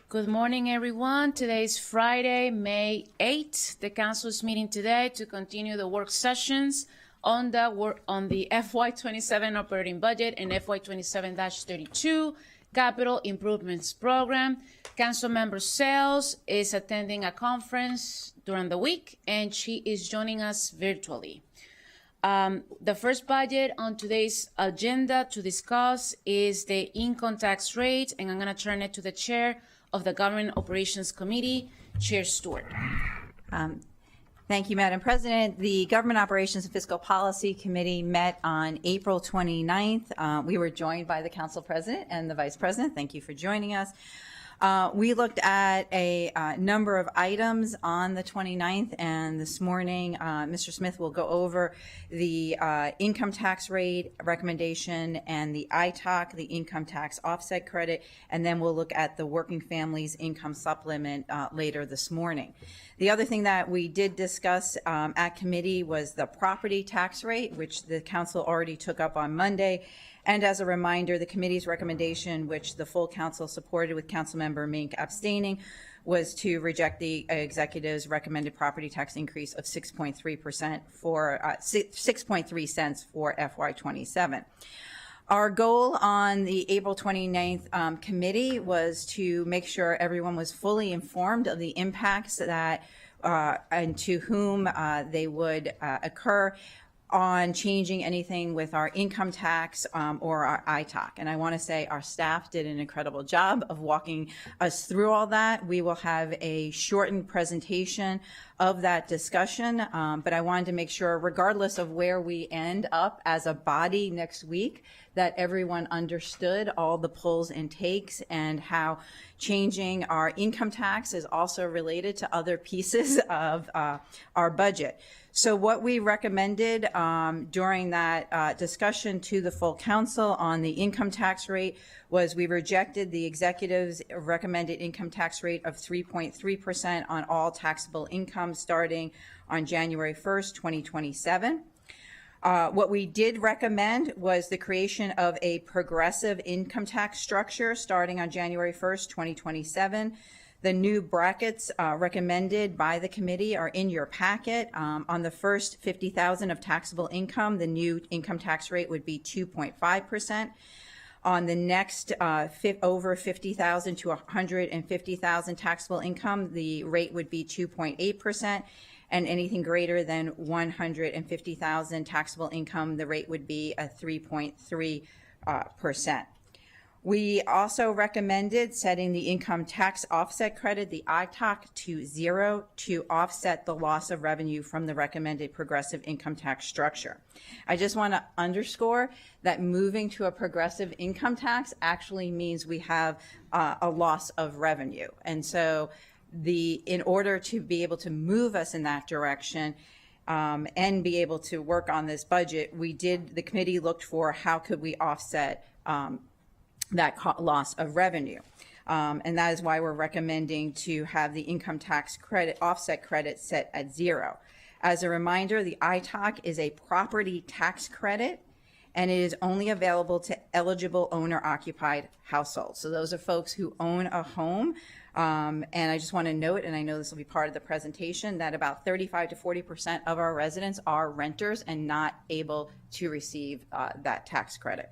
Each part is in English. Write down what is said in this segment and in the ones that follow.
Good morning, everyone. Today is Friday, May 8th. The council is meeting today to continue the work sessions on the FY27 operating budget and FY27-32 capital improvements program. Council member Sales is attending a conference during the week, and she is joining us virtually. The first budget on today's agenda to discuss is the income tax rate, and I'm going to turn it to the chair of the Government Operations Committee, Chair Stewart. Thank you, Madam President. The Government Operations and Fiscal Policy Committee met on April 29th. We were joined by the Council President and the Vice President. Thank you for joining us. We looked at a number of items on the 29th, and this morning Mr. Smith will go over the income tax rate recommendation and the ITOC, the income tax offset credit, and then we'll look at the Working Families Income Supplement later this morning. The other thing that we did discuss at committee was the property tax rate, which the council already took up on Monday. And as a reminder, the committee's recommendation, which the full council supported with Councilmember Mink abstaining, was to reject the executive's recommended property tax increase of 6.3% for 6.3 cents for FY27. Our goal on the April 29th committee was to make sure everyone was fully informed of the impacts that and to whom they would occur on changing anything with our income tax or our ITOC. And I want to say our staff did an incredible job of walking us through all that. We will have a shortened presentation of that discussion, but I wanted to make sure, regardless of where we end up as a body next week, that everyone understood all the pulls and takes and how changing our income tax is also related to other pieces of our budget. So what we recommended during that discussion to the full council on the income tax rate was we rejected the executive's recommended income tax rate of 3.3% on all taxable income starting on January 1st, 2027. What we did recommend was the creation of a progressive income tax structure starting on January 1st, 2027. The new brackets recommended by the committee are in your packet. On the first $50,000 of taxable income, the new income tax rate would be 2.5%. On the next over 50,000 to 150,000 taxable income, the rate would be 2.8%. And anything greater than 150,000 taxable income, the rate would be a 3.3%. We also recommended setting the income tax offset credit, the ITOC, to 0 to offset the loss of revenue from the recommended progressive income tax structure. I just want to underscore that moving to a progressive income tax actually means we have a loss of revenue. And so in order to be able to move us in that direction and be able to work on this budget, the committee looked for how could we offset that loss of revenue. And that is why we're recommending to have the income tax credit offset credit set at 0. As a reminder, the ITOC is a property tax credit, and it is only available to eligible owner-occupied households. So those are folks who own a home. And I just want to note, and I know this will be part of the presentation, that about 35 to 40% of our residents are renters and not able to receive that tax credit.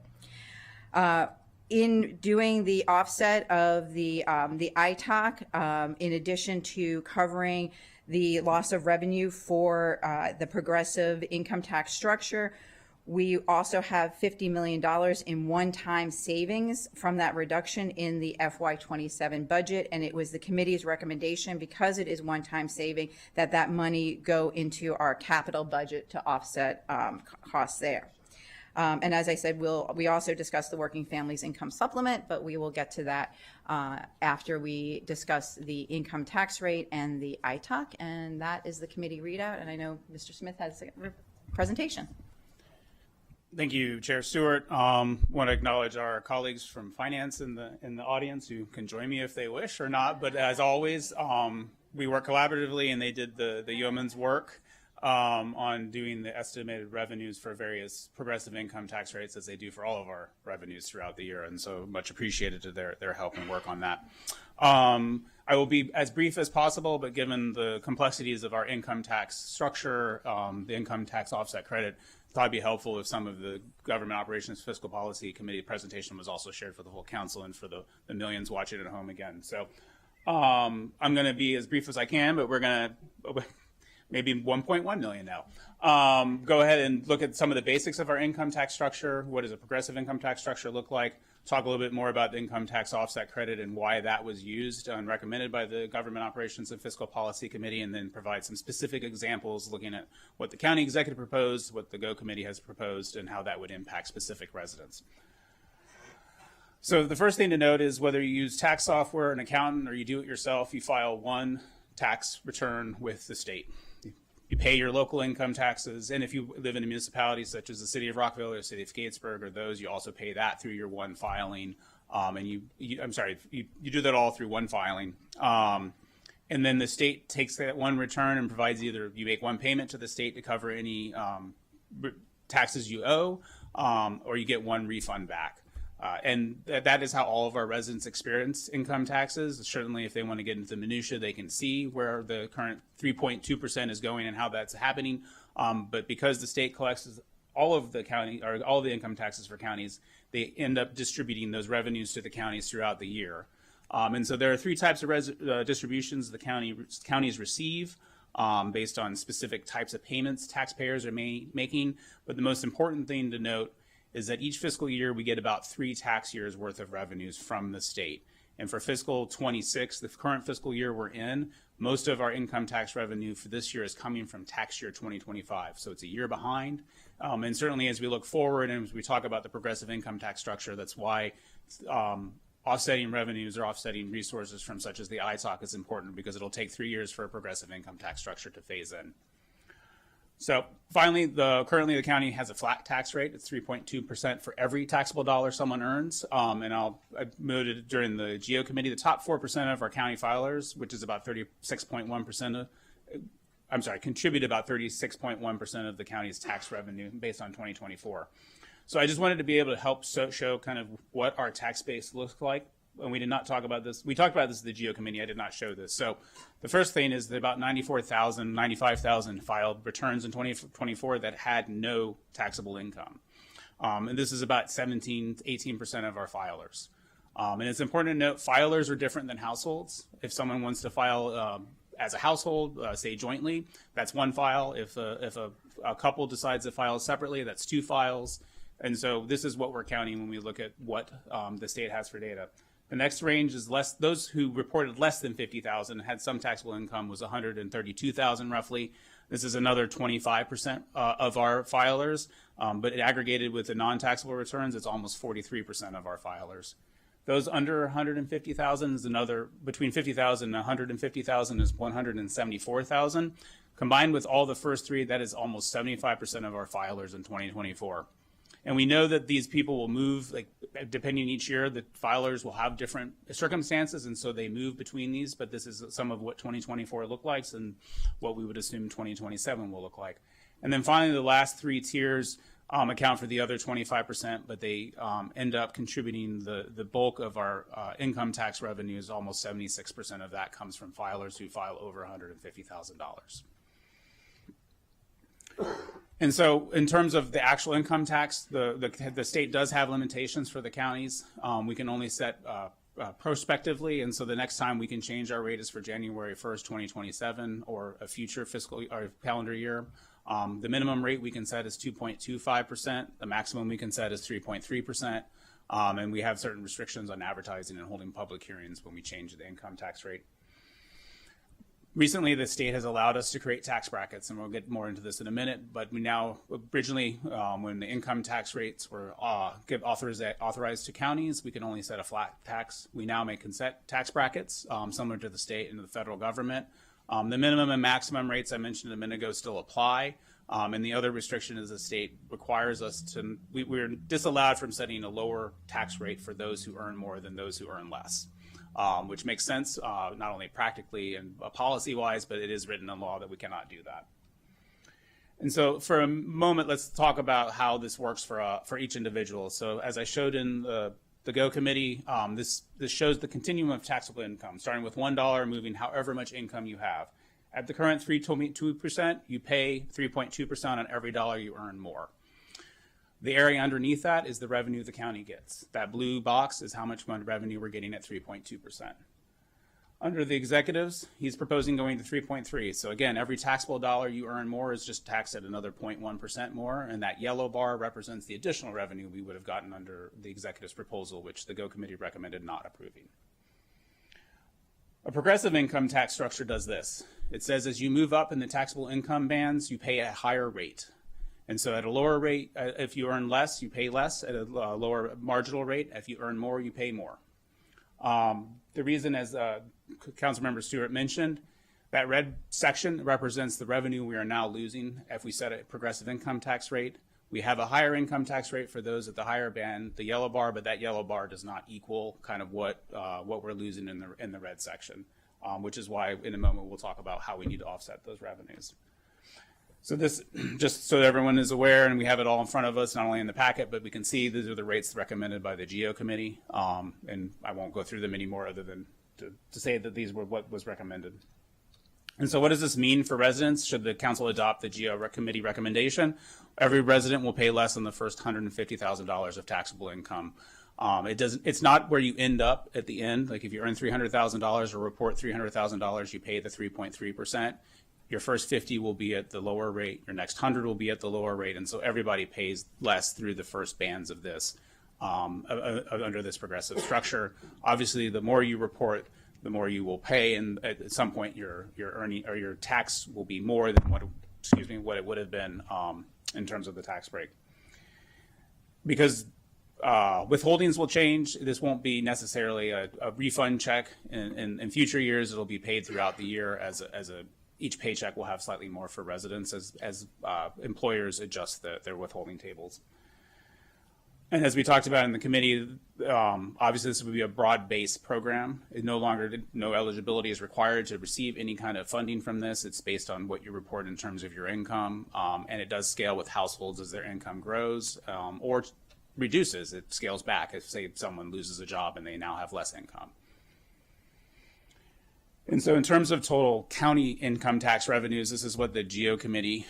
In doing the offset of the ITOC, in addition to covering the loss of revenue for the progressive income tax structure, we also have $50 million in one-time savings from that reduction in the FY27 budget, and it was the committee's recommendation, because it is one-time saving, that that money go into our capital budget to offset costs there. And as I said, we also discussed the Working Families Income Supplement, but we will get to that after we discuss the income tax rate and the ITOC, and that is the committee readout. And I know Mr. Smith has a presentation. Thank you, Chair Stewart. Want to acknowledge our colleagues from finance in the audience who can join me if they wish or not. But as always, we work collaboratively, and they did the yeoman's work on doing the estimated revenues for various progressive income tax rates, as they do for all of our revenues throughout the year. And so much appreciated to their help and work on that. I will be as brief as possible, but given the complexities of our income tax structure, the income tax offset credit, it would be helpful if some of the Government Operations Fiscal Policy Committee presentation was also shared for the whole council and for the millions watching at home again. So I'm going to be as brief as I can, but we're going to maybe 1.1 million now. Go ahead and look at some of the basics of our income tax structure. What does a progressive income tax structure look like? Talk a little bit more about the income tax offset credit and why that was used and recommended by the Government Operations and Fiscal Policy Committee, and then provide some specific examples looking at what the county executive proposed, what the GO committee has proposed, and how that would impact specific residents. So the first thing to note is whether you use tax software, an accountant, or you do it yourself, you file one tax return with the state. You pay your local income taxes, and if you live in a municipality such as the city of Rockville or the city of Gatesburg or those, you also pay that through your one filing. And you do that all through one filing. And then the state takes that one return and provides either you make one payment to the state to cover any taxes you owe, or you get one refund back. And that is how all of our residents experience income taxes. Certainly, if they want to get into the minutia, they can see where the current 3.2% is going and how that's happening. But because the state collects all of the county or all the income taxes for counties, they end up distributing those revenues to the counties throughout the year. And so there are three types of distributions the counties receive based on specific types of payments taxpayers are making. But the most important thing to note is that each fiscal year we get about 3 tax years worth of revenues from the state. And for fiscal 26, the current fiscal year we're in, most of our income tax revenue for this year is coming from tax year 2025. So it's a year behind. And certainly as we look forward and as we talk about the progressive income tax structure, that's why offsetting revenues or offsetting resources from such as the ITOC is important, because it'll take 3 years for a progressive income tax structure to phase in. So finally, currently the county has a flat tax rate. It's 3.2% for every taxable dollar someone earns. And I noted during the GO committee, the top 4% of our county filers, which is about 36.1%, contribute about 36.1% of the county's tax revenue based on 2024. So I just wanted to be able to help show kind of what our tax base looks like. And we did not talk about this. We talked about this at the GO committee. I did not show this. So the first thing is that about 95,000 filed returns in 2024 that had no taxable income. And this is about 17 to 18% of our filers. And it's important to note filers are different than households. If someone wants to file as a household, say jointly, that's one file. If a couple decides to file separately, that's 2 files. And so this is what we're counting when we look at what the state has for data. The next range is less. Those who reported less than 50,000 had some taxable income was 132,000 roughly. This is another 25% of our filers, but it aggregated with the non-taxable returns, it's almost 43% of our filers. Those under 150,000 is another, between 50,000 and 150,000 is 174,000. Combined with all the first 3, that is almost 75% of our filers in 2024. And we know that these people will move, like depending each year, the filers will have different circumstances, and so they move between these, but this is some of what 2024 looked like and what we would assume 2027 will look like. And then finally, the last 3 tiers account for the other 25%, but they end up contributing the bulk of our income tax revenues. Almost 76% of that comes from filers who file over $150,000. And so in terms of the actual income tax, the state does have limitations for the counties. We can only set prospectively, and so the next time we can change our rate is for January 1st, 2027, or a future fiscal or calendar year. The minimum rate we can set is 2.25%. The maximum we can set is 3.3%. And we have certain restrictions on advertising and holding public hearings when we change the income tax rate. Recently, the state has allowed us to create tax brackets, and we'll get more into this in a minute, but we now, originally, when the income tax rates were authorized to counties, we can only set a flat tax. We now make tax brackets, similar to the state and the federal government. The minimum and maximum rates I mentioned a minute ago still apply, and the other restriction is the state requires us to, we're disallowed from setting a lower tax rate for those who earn more than those who earn less. Which makes sense, not only practically and policy-wise, but it is written in law that we cannot do that. And so for a moment, let's talk about how this works for each individual. So as I showed in the the Go Committee, this shows the continuum of taxable income, starting with $1, moving however much income you have. At the current 3.2%, you pay 3.2% on every dollar you earn more. The area underneath that is the revenue the county gets. That blue box is how much revenue we're getting at 3.2%. Under the executives, he's proposing going to 3.3. So again, every taxable dollar you earn more is just taxed at another 0.1% more, and that yellow bar represents the additional revenue we would have gotten under the executive's proposal, which the Go Committee recommended not approving. A progressive income tax structure does this. It says as you move up in the taxable income bands, you pay a higher rate. And so at a lower rate, if you earn less, you pay less. At a lower marginal rate, if you earn more, you pay more. The reason, as Councilmember Stewart mentioned, that red section represents the revenue we are now losing if we set a progressive income tax rate. We have a higher income tax rate for those at the higher band, the yellow bar, but that yellow bar does not equal kind of what we're losing in the red section, which is why in a moment we'll talk about how we need to offset those revenues. So this, just so everyone is aware, and we have it all in front of us, not only in the packet, but we can see these are the rates recommended by the GEO committee. And I won't go through them anymore other than to say that these were what was recommended. And so what does this mean for residents? Should the council adopt the GEO committee recommendation? Every resident will pay less than the first $150,000 of taxable income. It's not where you end up at the end. Like if you earn $300,000 or report $300,000, you pay the 3.3%. Your first 50 will be at the lower rate. Your next 100 will be at the lower rate. And so everybody pays less through the first bands of this under this progressive structure. Obviously, the more you report, the more you will pay. And at some point, your earning or your tax will be more than what it would have been in terms of the tax break. Because withholdings will change. This won't be necessarily a refund check. In future years, it'll be paid throughout the year each paycheck will have slightly more for residents as employers adjust their withholding tables. And as we talked about in the committee, obviously this would be a broad-based program. No eligibility is required to receive any kind of funding from this. It's based on what you report in terms of your income, and it does scale with households as their income grows or reduces. It scales back if, say, someone loses a job and they now have less income. And so in terms of total county income tax revenues, this is what the GEO committee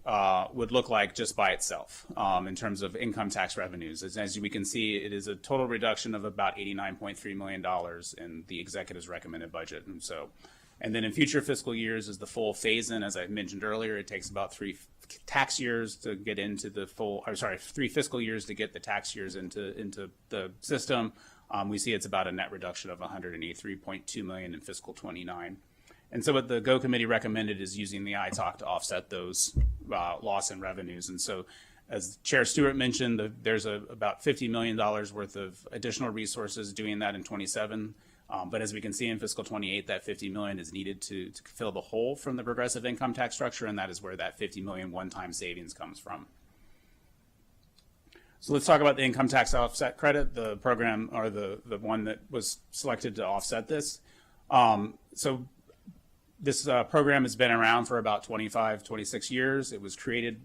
would look like just by itself in terms of income tax revenues. As we can see, it is a total reduction of about $89.3 million in the executive's recommended budget. And then in future fiscal years is the full phase-in. As I mentioned earlier, it takes about 3 tax years to get into the 3 fiscal years to get the tax years into the system. We see it's about a net reduction of $183.2 million in fiscal 29. And so what the Go committee recommended is using the ITOC to offset those loss in revenues. And so as Chair Stewart mentioned, there's about $50 million worth of additional resources doing that in 27. But as we can see in fiscal 28, that $50 million is needed to fill the hole from the progressive income tax structure, and that is where that $50 million one-time savings comes from. So let's talk about the income tax offset credit, the program or the one that was selected to offset this. So this program has been around for about 26 years. It was created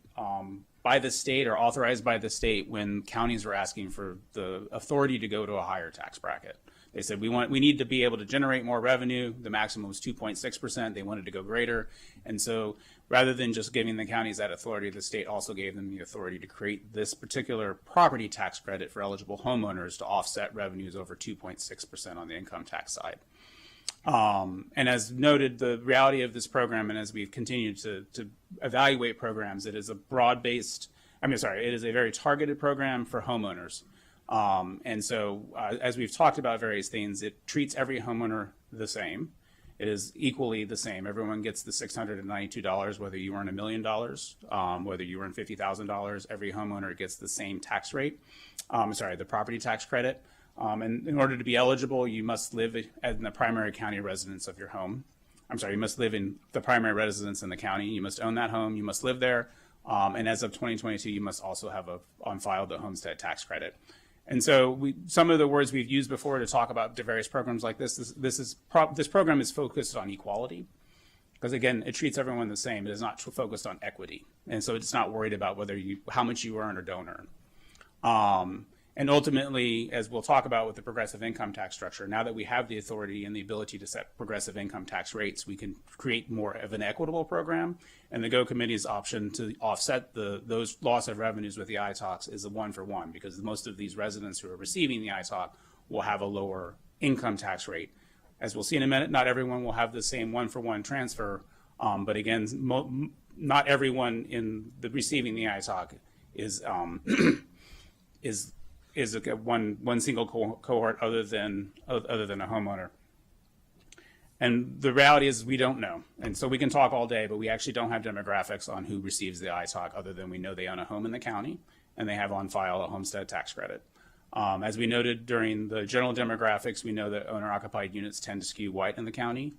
by the state or authorized by the state when counties were asking for the authority to go to a higher tax bracket. They said, we need to be able to generate more revenue. The maximum was 2.6%. They wanted to go greater. And so rather than just giving the counties that authority, the state also gave them the authority to create this particular property tax credit for eligible homeowners to offset revenues over 2.6% on the income tax side. And as noted, the reality of this program, and as we've continued to evaluate programs, it is a it is a very targeted program for homeowners. And so as we've talked about various things, it treats every homeowner the same. It is equally the same. Everyone gets the $692, whether you earn $1 million, whether you earn $50,000, every homeowner gets the same tax rate, the property tax credit. And in order to be eligible, you must live in the primary county residence of your home. You must live in the primary residence in the county. You must own that home. You must live there. And as of 2022, you must also have on file the homestead tax credit. And so some of the words we've used before to talk about the various programs like this program is focused on equality, because again, it treats everyone the same. It is not focused on equity. And so it's not worried about how much you earn or don't earn. And ultimately, as we'll talk about with the progressive income tax structure, now that we have the authority and the ability to set progressive income tax rates, we can create more of an equitable program. And the GO Committee's option to offset those loss of revenues with the ITOCs is a 1-for-1, because most of these residents who are receiving the ITOC will have a lower income tax rate. As we'll see in a minute, not everyone will have the same 1-for-1 transfer, but again, not everyone in the receiving the ITOC is one single cohort other than a homeowner. And the reality is we don't know. And so we can talk all day, but we actually don't have demographics on who receives the ITOC, other than we know they own a home in the county and they have on file a homestead tax credit. As we noted during the general demographics, we know that owner-occupied units tend to skew white in the county.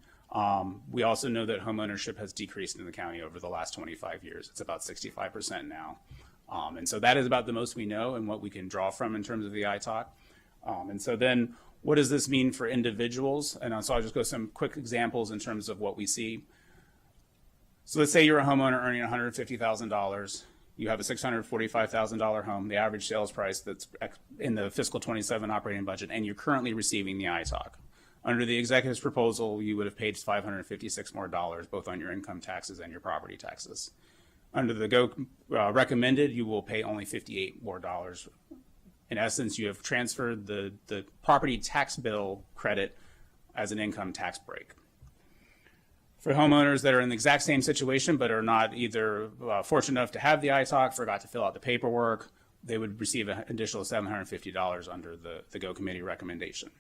We also know that home ownership has decreased in the county over the last 25 years. It's about 65% now. And so that is about the most we know and what we can draw from in terms of the ITOC. And so then what does this mean for individuals? And so I'll just go some quick examples in terms of what we see. So let's say you're a homeowner earning $150,000. You have a $645,000 home, the average sales price that's in the fiscal 27 operating budget, and you're currently receiving the ITOC. Under the executive's proposal, you would have paid $556 more, both on your income taxes and your property taxes. Under the GO recommended, you will pay only $58 more. In essence, you have transferred the property tax bill credit as an income tax break. For homeowners that are in the exact same situation but are not either fortunate enough to have the ITOC, forgot to fill out the paperwork, they would receive an additional $750 under the GO Committee recommendation.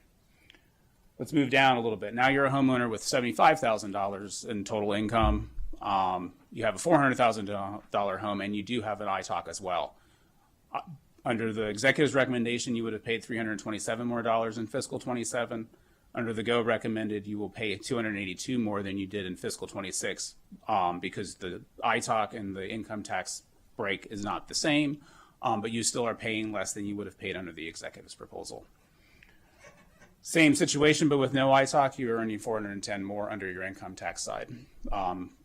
Let's move down a little bit. Now you're a homeowner with $75,000 in total income. You have a $400,000 home, and you do have an ITOC as well. Under the executive's recommendation, you would have paid $327 more in fiscal 27. Under the GO recommended, you will pay $282 more than you did in fiscal 26 because the ITOC and the income tax break is not the same, but you still are paying less than you would have paid under the executive's proposal. Same situation, but with no ITOC, you're earning $410 more under your income tax side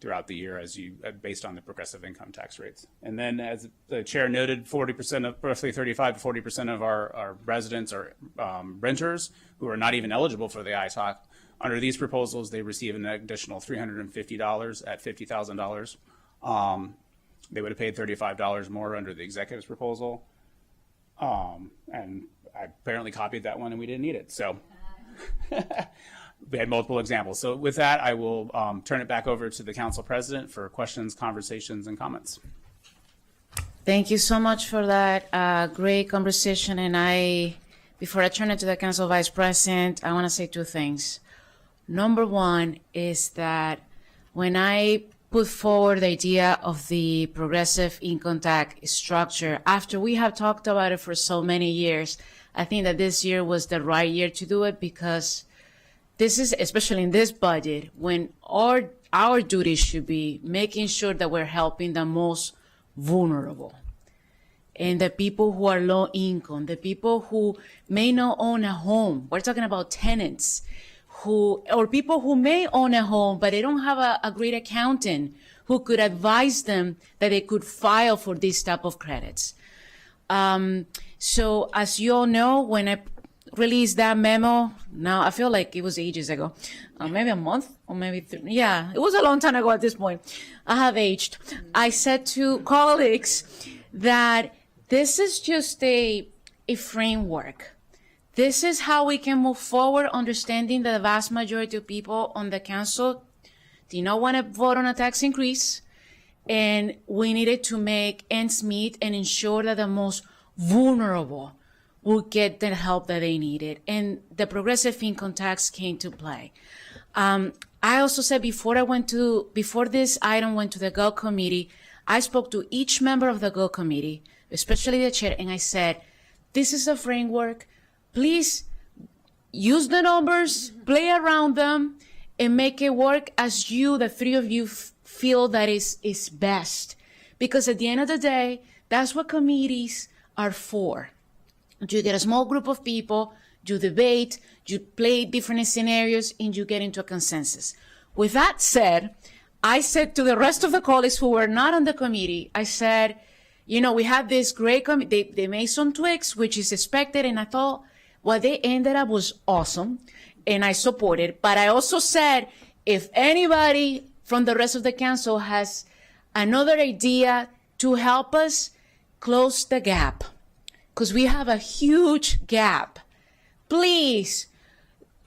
throughout the year, based on the progressive income tax rates. And then, as the chair noted, 40% of, roughly 35 to 40% of our residents are renters who are not even eligible for the ITOC. Under these proposals, they receive an additional $350 at $50,000. They would have paid $35 more under the executive's proposal. And I apparently copied that one and we didn't need it. So we had multiple examples. So with that, I will turn it back over to the council president for questions, conversations, and comments. Thank you so much for that great conversation. And before I turn it to the council vice president, I want to say two things. Number one is that when I put forward the idea of the progressive income tax structure, after we have talked about it for so many years, I think that this year was the right year to do it, because this is, especially in this budget, when our duty should be making sure that we're helping the most vulnerable and the people who are low income, the people who may not own a home. We're talking about tenants or people who may own a home, but they don't have a great accountant who could advise them that they could file for this type of credits. So as you all know, when I released that memo, now I feel like it was ages ago, maybe a month or maybe yeah, it was a long time ago at this point. I have aged. I said to colleagues that this is just a framework. This is how we can move forward, understanding that the vast majority of people on the council do not want to vote on a tax increase, and we needed to make ends meet and ensure that the most vulnerable will get the help that they needed. And the progressive income tax came to play. I also said before this item went to the GO committee, I spoke to each member of the GO committee, especially the chair, and I said, this is a framework. Please use the numbers, play around them, and make it work as the three of you feel that is best. Because at the end of the day, that's what committees are for. You get a small group of people, you debate, you play different scenarios, and you get into a consensus. With that said, I said to the rest of the colleagues who were not on the committee, I said, you know, we had this great, they made some tweaks, which is expected. And I thought what they ended up was awesome. And I supported. But I also said, if anybody from the rest of the council has another idea to help us close the gap, because we have a huge gap, please,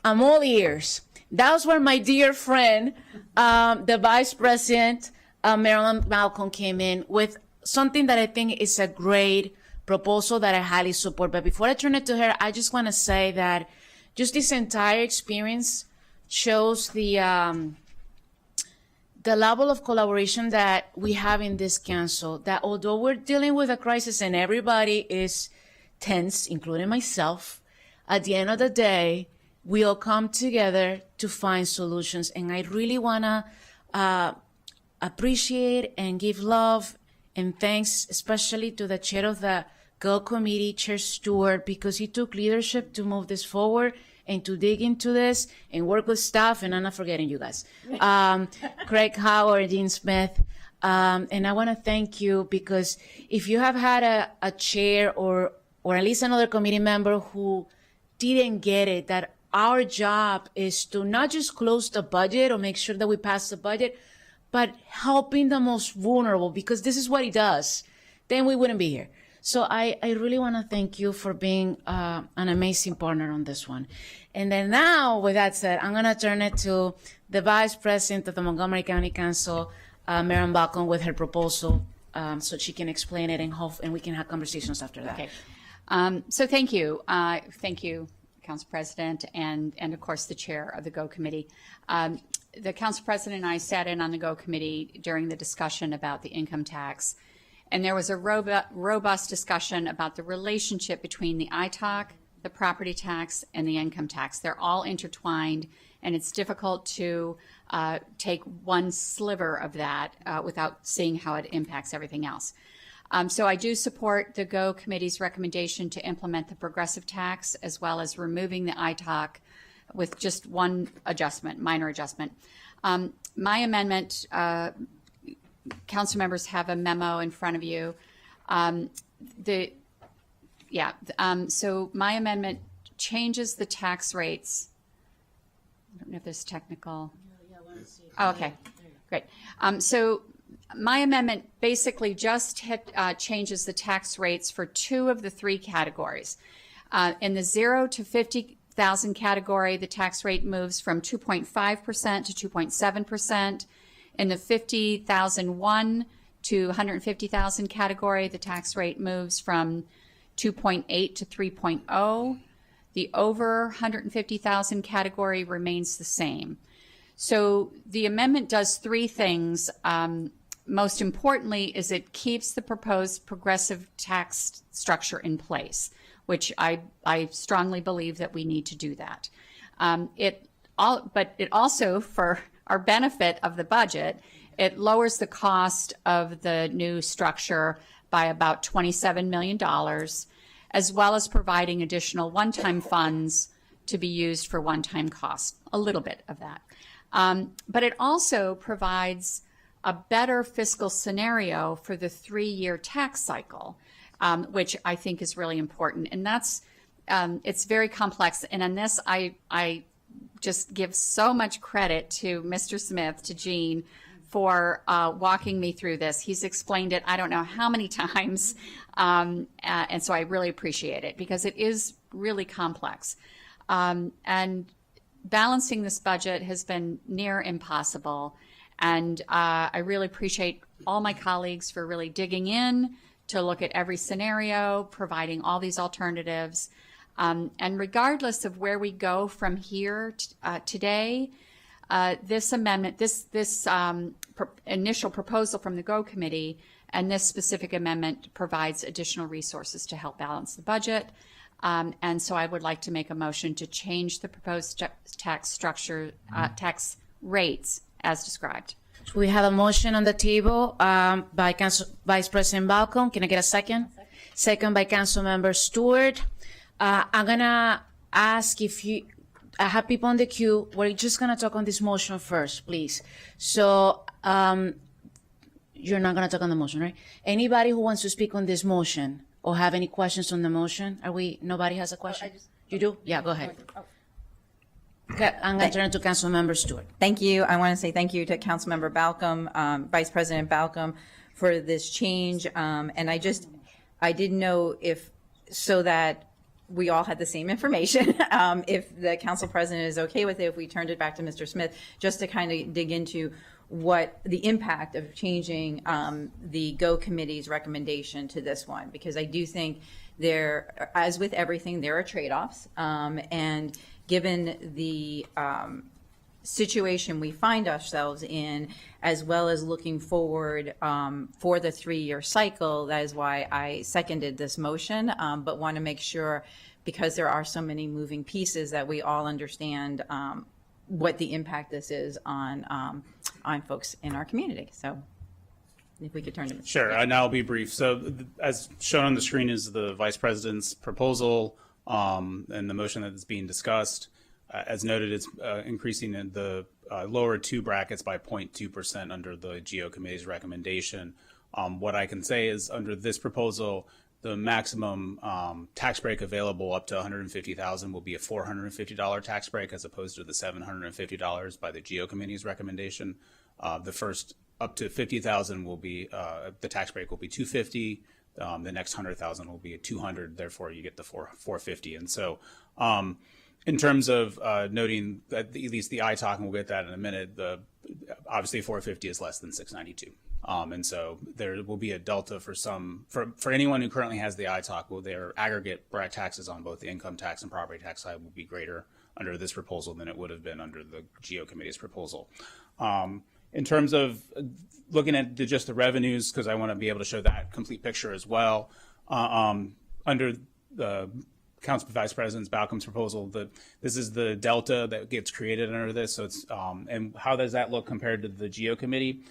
I'm all ears. That's where my dear friend, the Vice President, Marilyn Malcolm, came in with something that I think is a great proposal that I highly support. But before I turn it to her, I just want to say that just this entire experience shows the level of collaboration that we have in this council, that although we're dealing with a crisis and everybody is tense, including myself, at the end of the day, we all come together to find solutions. And I really want to appreciate and give love and thanks, especially to the chair of the Go Committee, Chair Stewart, because he took leadership to move this forward and to dig into this and work with staff. And I'm not forgetting you guys. Craig Howard, Dean Smith. And I want to thank you, because if you have had a chair or at least another committee member who didn't get it, that our job is to not just close the budget or make sure that we pass the budget, but helping the most vulnerable, because this is what he does, then we wouldn't be here. So I really want to thank you for being an amazing partner on this one. And then now, with that said, I'm going to turn it to the Vice President of the Montgomery County Council, Marilyn Malcolm, with her proposal, so she can explain it, and we can have conversations after that. Okay. So thank you. Thank you, Council President, and of course the Chair of the Go Committee. The Council President and I sat in on the Go Committee during the discussion about the income tax, and there was a robust discussion about the relationship between the ITOC, the property tax, and the income tax. They're all intertwined, and it's difficult to take one sliver of that without seeing how it impacts everything else. So I do support the Go Committee's recommendation to implement the progressive tax, as well as removing the ITOC with just one adjustment, minor adjustment. My amendment, council members have a memo in front of you. So my amendment changes the tax rates. I don't know if this is technical. Oh, okay, great. So my amendment basically just changes the tax rates for two of the three categories. In the 0 to 50,000 category, the tax rate moves from 2.5% to 2.7%. In the 50,001 to 150,000 category, the tax rate moves from 2.8 to 3.0. The over 150,000 category remains the same. So the amendment does three things. Most importantly is it keeps the proposed progressive tax structure in place, which I strongly believe that we need to do that. But it also, for our benefit of the budget, it lowers the cost of the new structure by about $27 million, as well as providing additional one-time funds to be used for one-time costs, a little bit of that. But it also provides a better fiscal scenario for the 3-year tax cycle, which I think is really important. And that's, it's very complex. And on this, I just give so much credit to Mr. Smith, to Gene, for walking me through this. He's explained it I don't know how many times, and so I really appreciate it, because it is really complex. And balancing this budget has been near impossible, and I really appreciate all my colleagues for really digging in to look at every scenario, providing all these alternatives. And regardless of where we go from here today, this amendment, this initial proposal from the Go Committee and this specific amendment provides additional resources to help balance the budget. And so I would like to make a motion to change the proposed tax structure, tax rates as described. We have a motion on the table by Vice President Malcolm. Can I get a second? Second by Councilmember Stewart. I'm going to ask if I have people on the queue. We're just going to talk on this motion first, please. So You're not going to talk on the motion, right? Anybody who wants to speak on this motion or have any questions on the motion? Nobody has a question? You do? Yeah, go ahead. Okay, I'm going to turn it to Councilmember Stewart. Thank you. I want to say thank you to Councilmember Balcom, Vice President Balcom, for this change. And I didn't know so that we all had the same information, if the council president is okay with it, if we turned it back to Mr. Smith, just to kind of dig into what the impact of changing the GO committee's recommendation to this one, because I do think there, as with everything, there are trade-offs. And given the situation we find ourselves in, as well as looking forward for the 3-year cycle, that is why I seconded this motion, but want to make sure, because there are so many moving pieces, that we all understand what the impact this is on folks in our community. So if we could turn to Mr. Sure, and I'll be brief. So as shown on the screen is the Vice President's proposal and the motion that is being discussed. As noted, it's increasing in the lower two brackets by 0.2% under the GO Committee's recommendation. What I can say is under this proposal, the maximum tax break available up to $150,000 will be a $450 tax break as opposed to the $750 by the GO Committee's recommendation. The first up to $50,000 will be the tax break will be $250. The next $100,000 will be a $200. Therefore, you get the $450. And so, in terms of noting that at least the ITOC, and we'll get that in a minute, obviously 450 is less than 692. And so there will be a delta for anyone who currently has the ITOC, their aggregate taxes on both the income tax and property tax side will be greater under this proposal than it would have been under the GO Committee's proposal. In terms of looking at just the revenues, because I want to be able to show that complete picture as well, under the Council Vice President Balcom's proposal, this is the delta that gets created under this. So it's and how does that look compared to the GO Committee?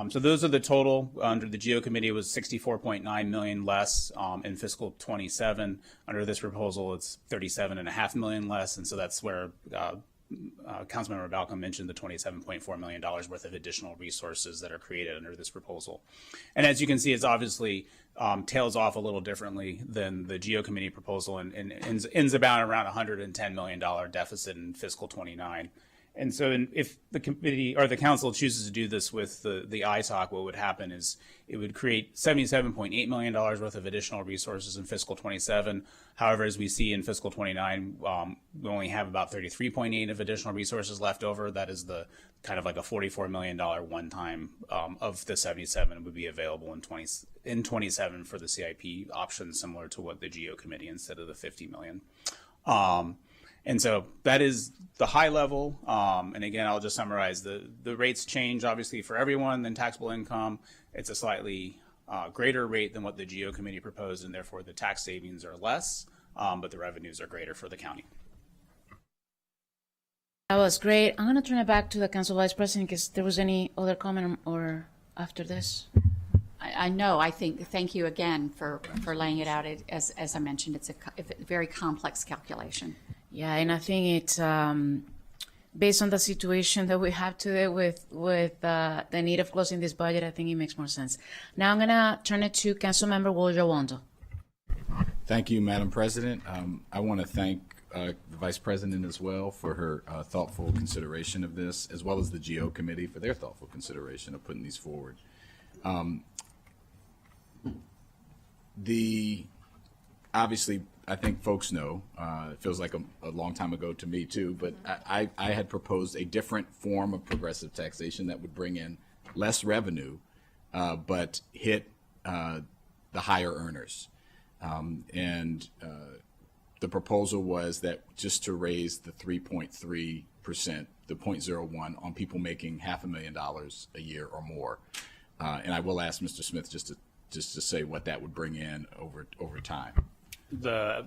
So those are the total. Under the GO Committee, it was $64.9 million less in fiscal 27. Under this proposal, it's $37.5 million less, and so that's where Councilmember Balcom mentioned the $27.4 million worth of additional resources that are created under this proposal. And as you can see, it's obviously tails off a little differently than the GO Committee proposal and ends about around $110 million deficit in fiscal 29. And so if the committee or the council chooses to do this with the ITOC, what would happen is it would create $77.8 million worth of additional resources in fiscal 27. However, as we see in fiscal 29, we only have about 33.8 of additional resources left over. That is the kind of like a $44 million one-time of the 77 would be available in 27 for the CIP option, similar to what the GO Committee instead of the 50 million. And so that is the high level. And again, I'll just summarize the rates change obviously for everyone than taxable income. It's a slightly greater rate than what the GO Committee proposed, and therefore the tax savings are less, but the revenues are greater for the county. That was great. I'm going to turn it back to the Council Vice President because there was any other comment or after this. I know. I think. Thank you again for laying it out. As I mentioned, it's a very complex calculation. Yeah, and I think it's based on the situation that we have today with the need of closing this budget. I think it makes more sense. Now I'm gonna turn it to Councilmember Wojo-Wando. Thank you, Madam President. I want to thank the Vice President as well for her thoughtful consideration of this, as well as the GO Committee for their thoughtful consideration of putting these forward. Obviously, I think folks know, it feels like a long time ago to me too, but I had proposed a different form of progressive taxation that would bring in less revenue, but hit the higher earners. And the proposal was that just to raise the 3.3%, the 0.01 on people making $500,000 a year or more. And I will ask Mr. Smith just to say what that would bring in over time. The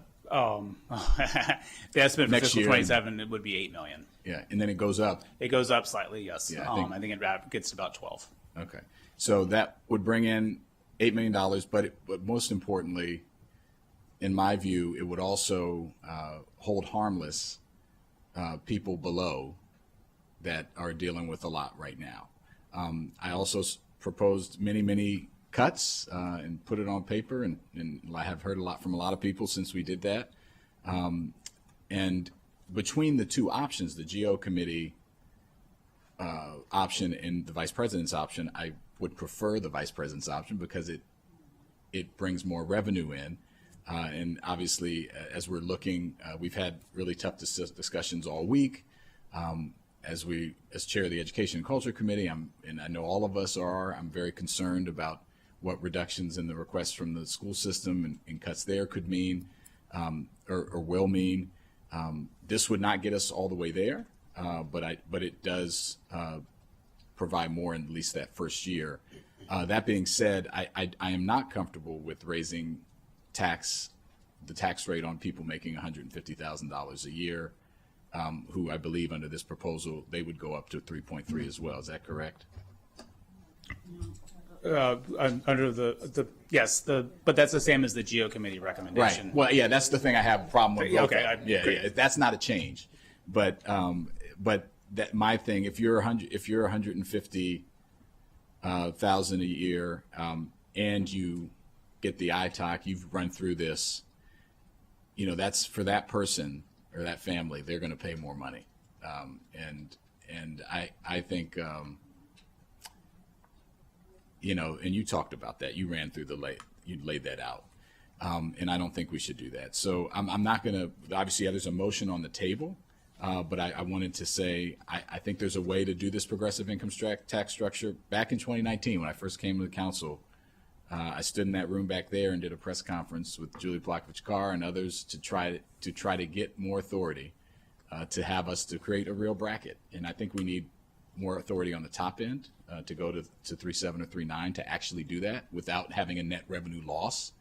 estimate for Next fiscal year, 27 it would be $8 million. Yeah, and then it goes up. It goes up slightly, yes. Yeah, I think it gets to about 12. Okay, so that would bring in $8 million, but most importantly, in my view, it would also hold harmless people below that are dealing with a lot right now. I also proposed many cuts and put it on paper, and I have heard a lot from a lot of people since we did that. And between the two options, the GO committee option and the vice president's option, I would prefer the vice president's option because it brings more revenue in. And obviously, as we're looking, we've had really tough discussions all week. As chair of the Education and Culture Committee, and I know all of us are, I'm very concerned about what reductions in the requests from the school system and cuts there could mean, or will mean. This would not get us all the way there, but it does provide more in at least that first year. That being said, I am not comfortable with raising the tax rate on people making $150,000 a year, who I believe under this proposal, they would go up to 3.3 as well. Is that correct? Under but that's the same as the GO committee recommendation. Right. Well, yeah, that's the thing I have a problem with. Okay. Yeah, that's not a change, but that my thing, if you're 150,000 a year, and you get the ITOC, you've run through this, that's for that person or that family, they're going to pay more money. And I think, and you talked about that, you ran through you laid that out. And I don't think we should do that. So I'm not going to, obviously there's a motion on the table, but I wanted to say, I think there's a way to do this progressive income tax structure. Back in 2019, when I first came to the council, I stood in that room back there and did a press conference with Julie Plakovich-Carr and others to try to get more authority to have us to create a real bracket. And I think we need more authority on the top end to go to 3.7 or 3.9 to actually do that without having a net revenue loss.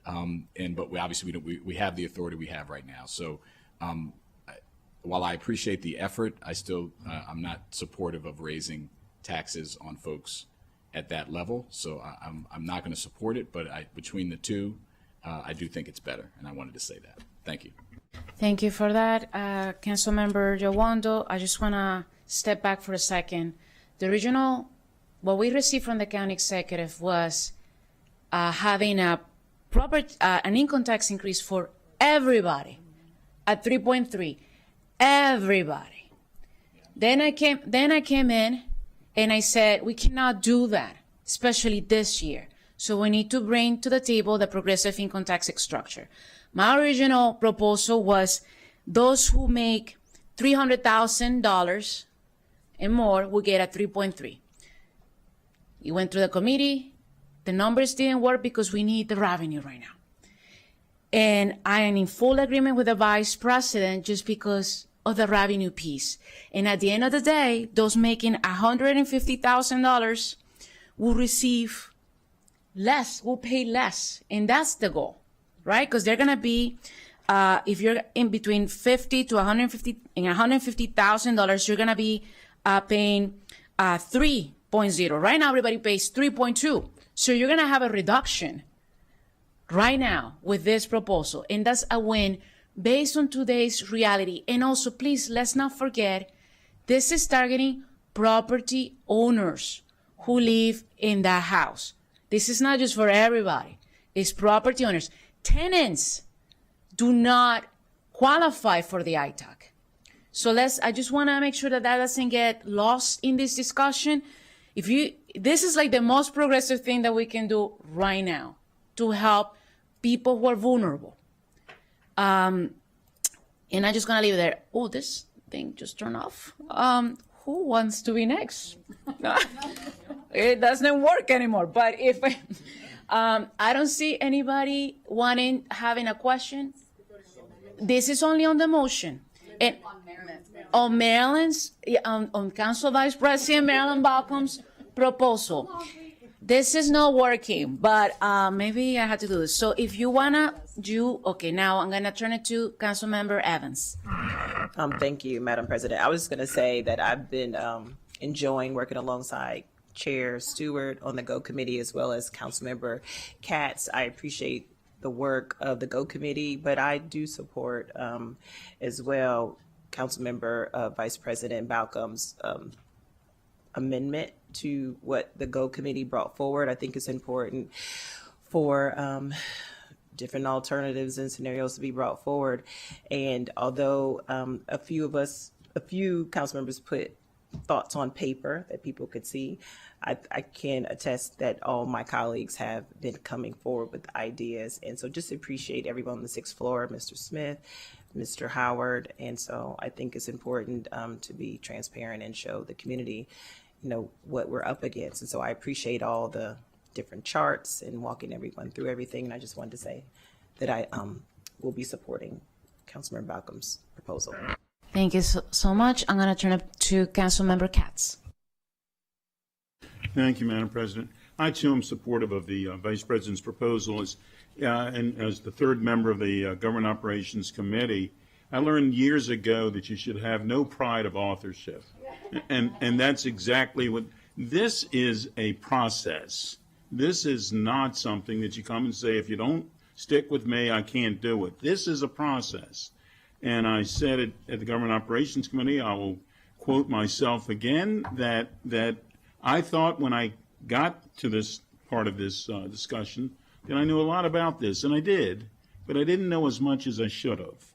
But we have the authority we have right now. So while I appreciate the effort, I'm not supportive of raising taxes on folks at that level. So I'm not going to support it, but between the two, I do think it's better. And I wanted to say that. Thank you. Thank you for that, Councilmember Jawando. I just want to step back for a second. What we received from the county executive was having an income tax increase for everybody at 3.3. Everybody. Then I came in and I said, we cannot do that, especially this year. So we need to bring to the table the progressive income tax structure. My original proposal was those who make $300,000 and more will get a 3.3. It went through the committee. The numbers didn't work because we need the revenue right now. And I am in full agreement with the vice president just because of the revenue piece. And at the end of the day, those making $150,000 will receive less, will pay less. And that's the goal, right? Because they're going to be, if you're in between $50,000 to $150,000, you're going to be paying 3.0. Right now, everybody pays 3.2. So you're going to have a reduction right now with this proposal. And that's a win based on today's reality. And also, please, let's not forget, this is targeting property owners who live in that house. This is not just for everybody. It's property owners. Tenants do not qualify for the ITOC. So I just want to make sure that doesn't get lost in this discussion. This is like the most progressive thing that we can do right now to help people who are vulnerable. And I'm just going to leave it there. Oh, this thing just turned off. Who wants to be next? It doesn't work anymore. But if I don't see anybody having a question. This is only on the motion. And on Maryland's, on Council Vice President Marilyn Balcom's proposal. This is not working, but maybe I have to do this. So if you want to okay, now I'm going to turn it to Councilmember Evans. Thank you, Madam President. I was going to say that I've been enjoying working alongside Chair Stewart on the GO Committee as well as Councilmember Katz. I appreciate the work of the GO Committee, but I do support as well Councilmember Vice President Balcom's amendment to what the GO committee brought forward. I think it's important for different alternatives and scenarios to be brought forward. And although a few council members put thoughts on paper that people could see, I can attest that all my colleagues have been coming forward with ideas. And so just appreciate everyone on the sixth floor, Mr. Smith, Mr. Howard. And so I think it's important to be transparent and show the community, what we're up against. And so I appreciate all the different charts and walking everyone through everything. And I just wanted to say that I will be supporting Councilmember Balcom's proposal. Thank you so much. I'm going to turn it to Councilmember Katz. Thank you, Madam President. I, too, am supportive of the Vice President's proposal. And as the third member of the Government Operations Committee, I learned years ago that you should have no pride of authorship. And that's exactly what this is, a process. This is not something that you come and say, if you don't stick with me, I can't do it. This is a process. And I said it at the Government Operations Committee, I will quote myself again, that I thought when I got to this part of this discussion that I knew a lot about this, and I did, but I didn't know as much as I should have.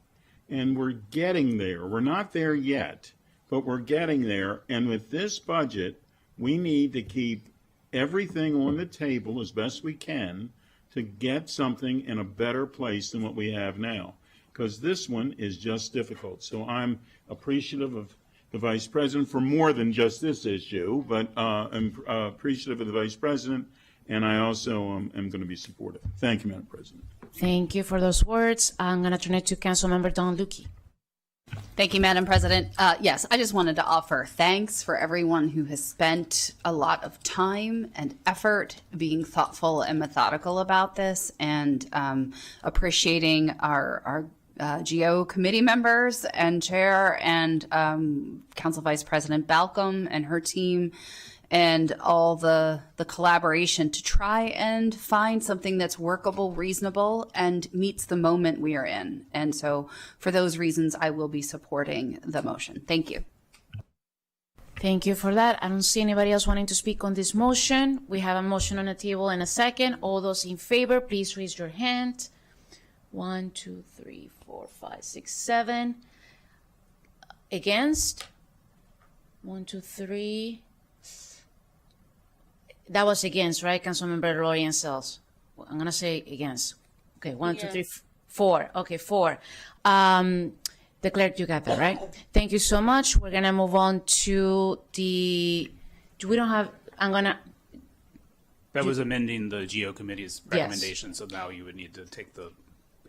And we're getting there. We're not there yet, but we're getting there. And with this budget, we need to keep everything on the table as best we can to get something in a better place than what we have now, because this one is just difficult. So I'm appreciative of the Vice President for more than just this issue, but I'm appreciative of the Vice President, and I also am going to be supportive. Thank you, Madam President. Thank you for those words. I'm going to turn it to Councilmember Don Lukey. Thank you, Madam President. Yes, I just wanted to offer thanks for everyone who has spent a lot of time and effort being thoughtful and methodical about this, and appreciating our GO committee members and chair and Council Vice President Balcom and her team, and all the collaboration to try and find something that's workable, reasonable, and meets the moment we are in. And so for those reasons, I will be supporting the motion. Thank you. Thank you for that. I don't see anybody else wanting to speak on this motion. We have a motion on the table and a second. All those in favor, please raise your hand. 1, 2, 3, 4, 5, 6, 7. Against? 1, 2, 3. That was against, right? Councilmember Roy and Sells. I'm going to say against. Okay, 1, 2, 3, 4. Okay, 4. The clerk, you got that, right? Thank you so much. We're going to move on to we don't have, I'm going to. That was amending the GO committee's recommendation, so now you would need to take the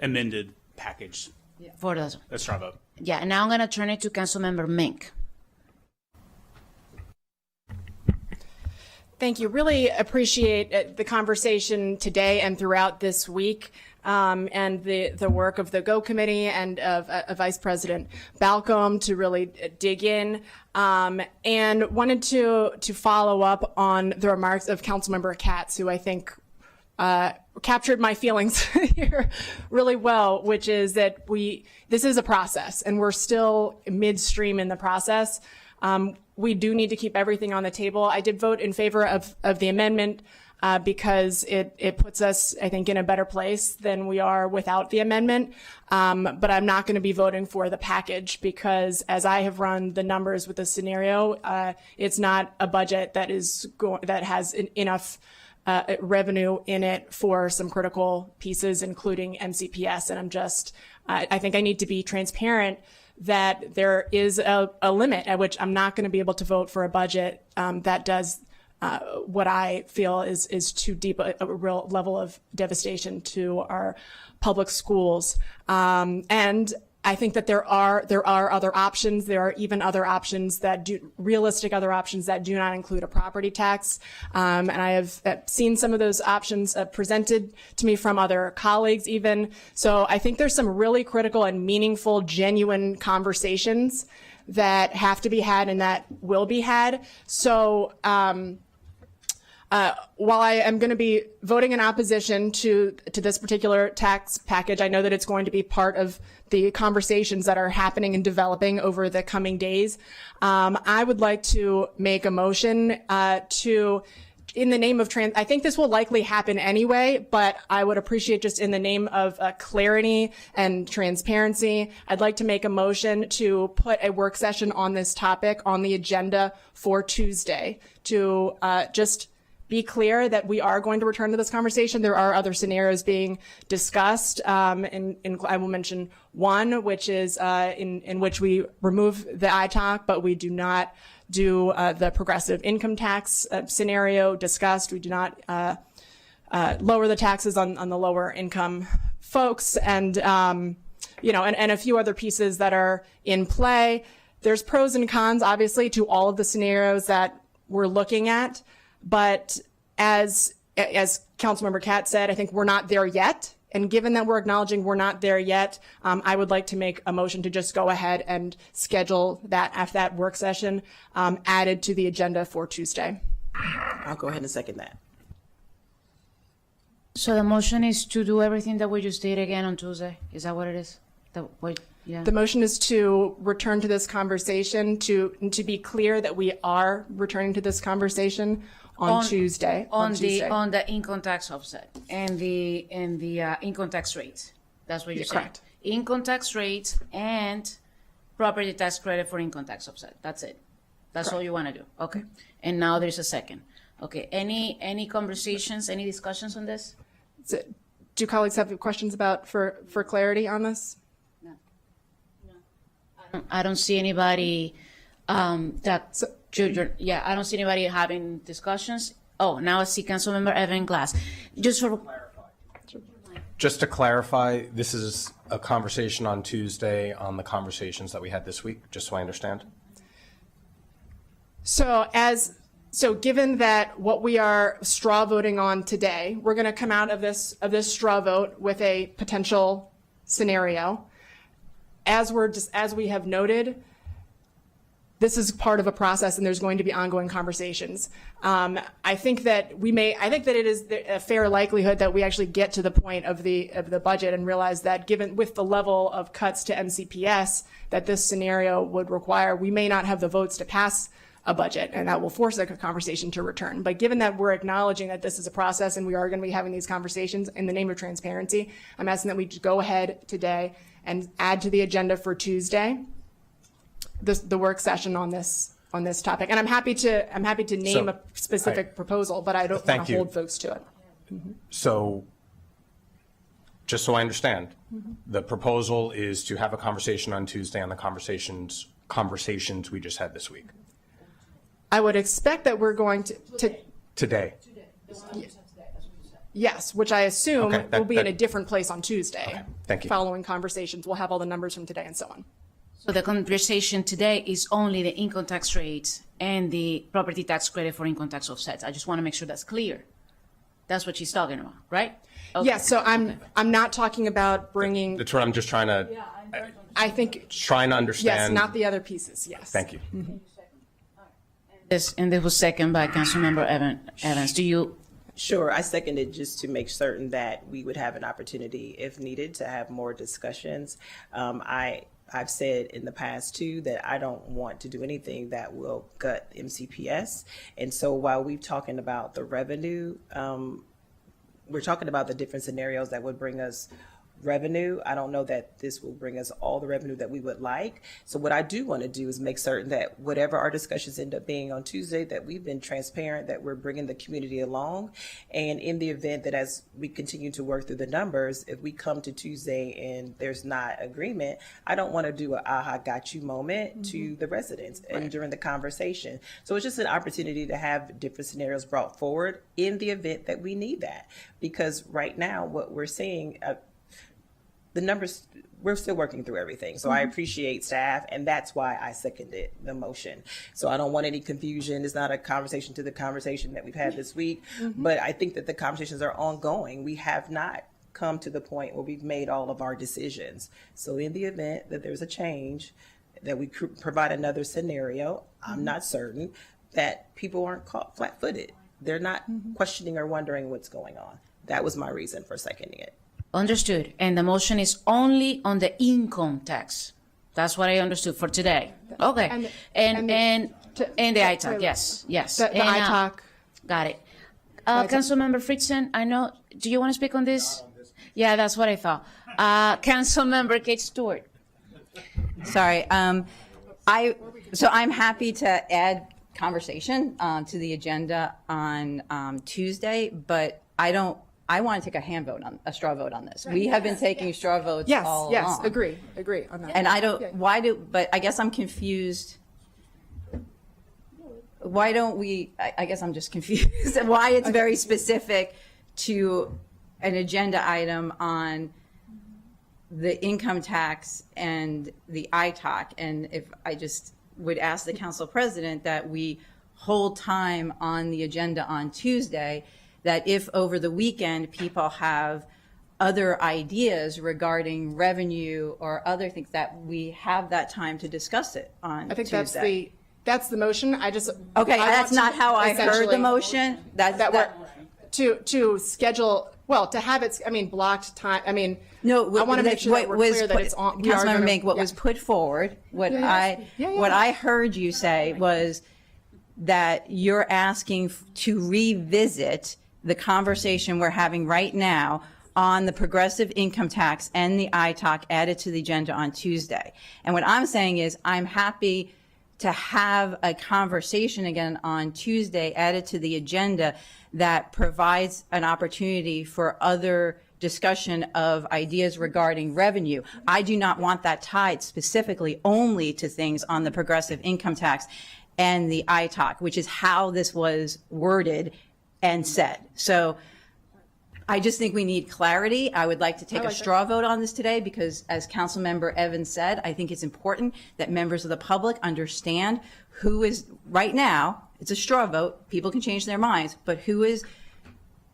amended package. For those. Let's try vote. Yeah, and now I'm going to turn it to Councilmember Mink. Thank you. Really appreciate the conversation today and throughout this week, and the work of the GO committee and of Vice President Balcom to really dig in, and wanted to follow up on the remarks of Councilmember Katz, who I think captured my feelings here really well, which is that this is a process and we're still midstream in the process. We do need to keep everything on the table. I did vote in favor of the amendment because it puts us, I think, in a better place than we are without the amendment. But I'm not going to be voting for the package because, as I have run the numbers with the scenario, it's not a budget that has enough revenue in it for some critical pieces, including MCPS. And I think I need to be transparent that there is a limit at which I'm not going to be able to vote for a budget that does what I feel is too deep a real level of devastation to our public schools. And I think that there are other options. There are even other options realistic other options that do not include a property tax. And I have seen some of those options presented to me from other colleagues even. So I think there's some really critical and meaningful, genuine conversations that have to be had and that will be had. So While I am going to be voting in opposition to this particular tax package, I know that it's going to be part of the conversations that are happening and developing over the coming days. I would like to make a motion in the name of I think this will likely happen anyway, but I would appreciate just in the name of clarity and transparency, I'd like to make a motion to put a work session on this topic on the agenda for Tuesday to just be clear that we are going to return to this conversation. There are other scenarios being discussed, and I will mention one, which is in which we remove the ITOC, but we do not do the progressive income tax scenario discussed. We do not lower the taxes on the lower income folks, and you know, and a few other pieces that are in play. There's pros and cons, obviously, to all of the scenarios that we're looking at. But as Councilmember Katz said, I think we're not there yet. And given that we're acknowledging we're not there yet, I would like to make a motion to just go ahead and schedule that work session added to the agenda for Tuesday. I'll go ahead and second that. So the motion is to do everything that we just did again on Tuesday. Is that what it is? Yeah. The motion is to return to this conversation, to be clear that we are returning to this conversation on Tuesday. On the income tax offset and the income tax rate. That's what you're saying. Correct. Income tax rate and property tax credit for income tax offset. That's it. That's all you want to do. Okay. And now there's a second. Okay. Any conversations, any discussions on this? Do colleagues have questions for clarity on this? I don't see anybody I don't see anybody having discussions. Oh, now I see Councilmember Evan Glass. Just to clarify, this is a conversation on Tuesday on the conversations that we had this week, just so I understand. So given that what we are straw voting on today, we're going to come out of this straw vote with a potential scenario. As we have noted, this is part of a process, and there's going to be ongoing conversations. I think that it is a fair likelihood that we actually get to the point of the budget and realize that, given with the level of cuts to MCPS that this scenario would require, we may not have the votes to pass a budget, and that will force a conversation to return. But given that we're acknowledging that this is a process and we are going to be having these conversations in the name of transparency, I'm asking that we go ahead today and add to the agenda for Tuesday the work session on this topic. And I'm happy to name a specific proposal, but I don't want to hold folks to it. Mm-hmm. So, just so I understand, the proposal is to have a conversation on Tuesday on the conversations we just had this week. I would expect that we're going to Today. Yes, which I assume Okay, will be in a different place on Tuesday. Okay, thank you. Following conversations, we'll have all the numbers from today and so on. So the conversation today is only the income tax rate and the property tax credit for income tax offsets. I just want to make sure that's clear. That's what she's talking about, right? Okay. Yes, so I'm not talking about bringing. That's what I'm just trying to. I think trying to understand. Yes, not the other pieces. Yes. Thank you. Mm-hmm. This was second by Councilmember Evans. Do you? Sure, I seconded just to make certain that we would have an opportunity, if needed, to have more discussions. I've said in the past too that I don't want to do anything that will gut MCPS. And so while we're talking about the revenue, we're talking about the different scenarios that would bring us revenue. I don't know that this will bring us all the revenue that we would like. So what I do want to do is make certain that whatever our discussions end up being on Tuesday, that we've been transparent, that we're bringing the community along. And in the event that as we continue to work through the numbers, if we come to Tuesday and there's not agreement, I don't want to do a aha got you moment to the residents and during the conversation. So it's just an opportunity to have different scenarios brought forward in the event that we need that. Because right now what we're seeing, the numbers, we're still working through everything. So I appreciate staff, and that's why I seconded the motion. So I don't want any confusion. It's not a conversation to the conversation that we've had this week, but I think that the conversations are ongoing. We have not come to the point where we've made all of our decisions. So in the event that there's a change, that we provide another scenario, I'm not certain that people aren't caught flat-footed. they're not questioning or wondering what's going on. That was my reason for seconding it. Understood. And the motion is only on the income tax. That's what I understood for today. Okay. And the ITAC, yes. The And, ITAC. Got it. Councilmember Fritzen, I know, do you want to speak on this? Yeah, that's what I thought. Councilmember Kate Stewart. Sorry. So I'm happy to add conversation to the agenda on Tuesday, but I want to take a straw vote on this. We have been taking straw votes all along. Agree on that. And but I guess I'm confused. Why don't we, I guess I'm just confused why it's very specific to an agenda item on the income tax and the ITAC. And if I just would ask the council president that we hold time on the agenda on Tuesday, that if over the weekend people have other ideas regarding revenue or other things, that we have that time to discuss it on Tuesday. I think that's the motion. Okay, that's not how I heard the motion. To schedule, to have it, blocked time, No, I want to make sure that we're clear that it's on. Councilmember Mink, what was put forward, what I heard you say was that you're asking to revisit the conversation we're having right now on the progressive income tax and the ITAC added to the agenda on Tuesday. And what I'm saying is I'm happy to have a conversation again on Tuesday added to the agenda that provides an opportunity for other discussion of ideas regarding revenue. I do not want that tied specifically only to things on the progressive income tax and the ITAC, which is how this was worded and said. So I just think we need clarity. I would like to take a straw vote on this today because, as Councilmember Evans said, I think it's important that members of the public understand who is, right now, it's a straw vote, people can change their minds, but who is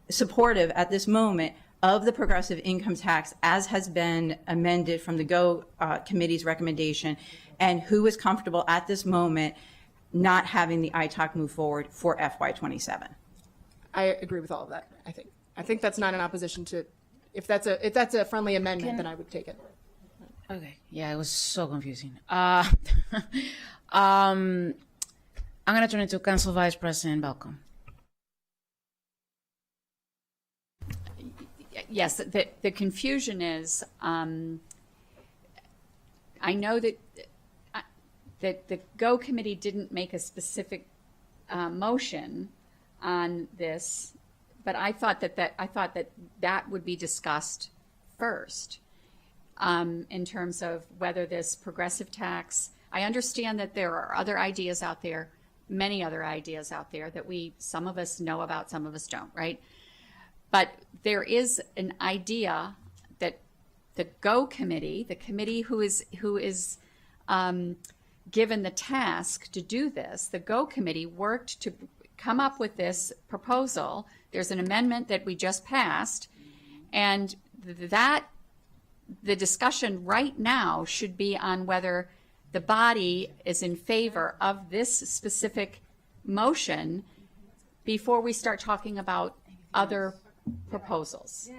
supportive at this moment of the progressive income tax as has been amended from the GO committee's recommendation, and who is comfortable at this moment not having the ITAC move forward for FY27. I agree with all of that. I think that's not in opposition to, if that's a friendly amendment, then I would take it. Okay. Yeah, it was so confusing. I'm going to turn it to Council Vice President Balcom. Yes, the confusion is, I know that the GO committee didn't make a specific motion on this, but I thought that would be discussed first in terms of whether this progressive tax. I understand that there are other ideas out there, many other ideas out there that some of us know about, some of us don't, right? But there is an idea that the GO committee, the committee who is given the task to do this, the GO committee worked to come up with this proposal. There's an amendment that we just passed, and that the discussion right now should be on whether the body is in favor of this specific motion before we start talking about other proposals.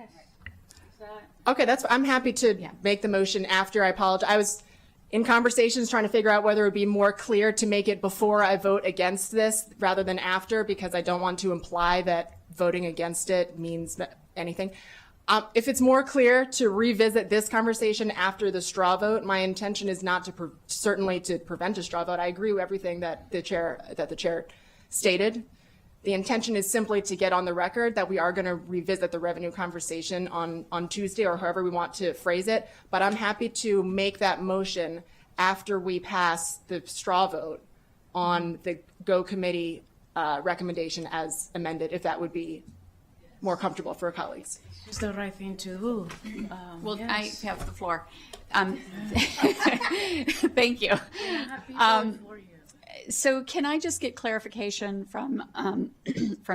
Okay, I'm happy to make the motion after. I apologize. I was in conversations trying to figure out whether it would be more clear to make it before I vote against this rather than after, because I don't want to imply that voting against it means anything. If it's more clear to revisit this conversation after the straw vote, my intention is not to certainly to prevent a straw vote. I agree with everything that the chair stated. The intention is simply to get on the record that we are going to revisit the revenue conversation on Tuesday, or however we want to phrase it. But I'm happy to make that motion after we pass the straw vote on the GO committee recommendation as amended, if that would be more comfortable for colleagues. It's the right thing to do. Well, yes. I have the floor. Thank you. So can I just get clarification from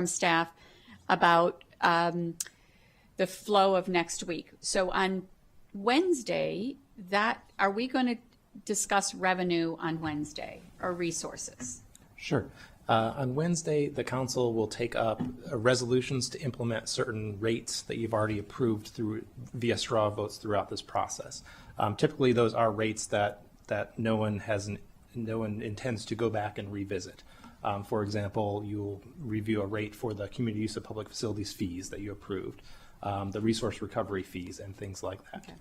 staff about the flow of next week? So on Wednesday, are we going to discuss revenue on Wednesday or resources? Sure. On Wednesday, the council will take up resolutions to implement certain rates that you've already approved through via straw votes throughout this process. Typically, those are rates that no one intends to go back and revisit. For example, you'll review a rate for the community use of public facilities fees that you approved, the resource recovery fees, and things like that. Okay.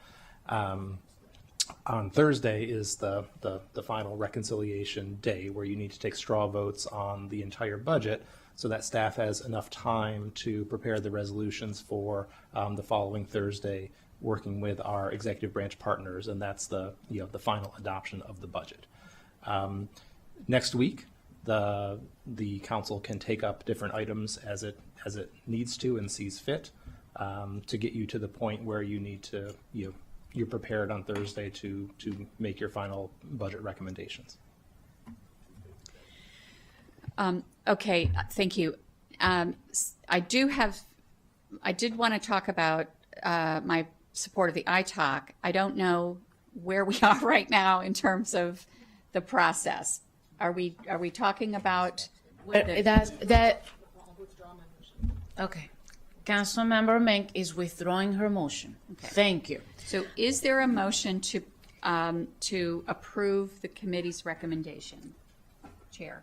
On Thursday is the final reconciliation day where you need to take straw votes on the entire budget so that staff has enough time to prepare the resolutions for the following Thursday, working with our executive branch partners, and that's the final adoption of the budget. Next week, the council can take up different items as it needs to and sees fit to get you to the point where you need to you're prepared on Thursday to make your final budget recommendations. Okay, thank you. I did want to talk about my support of the ITAC. I don't know where we are right now in terms of the process. Are we talking about that? Okay. Councilmember Menk is withdrawing her motion. Okay. Thank you. So is there a motion to approve the committee's recommendation? Chair.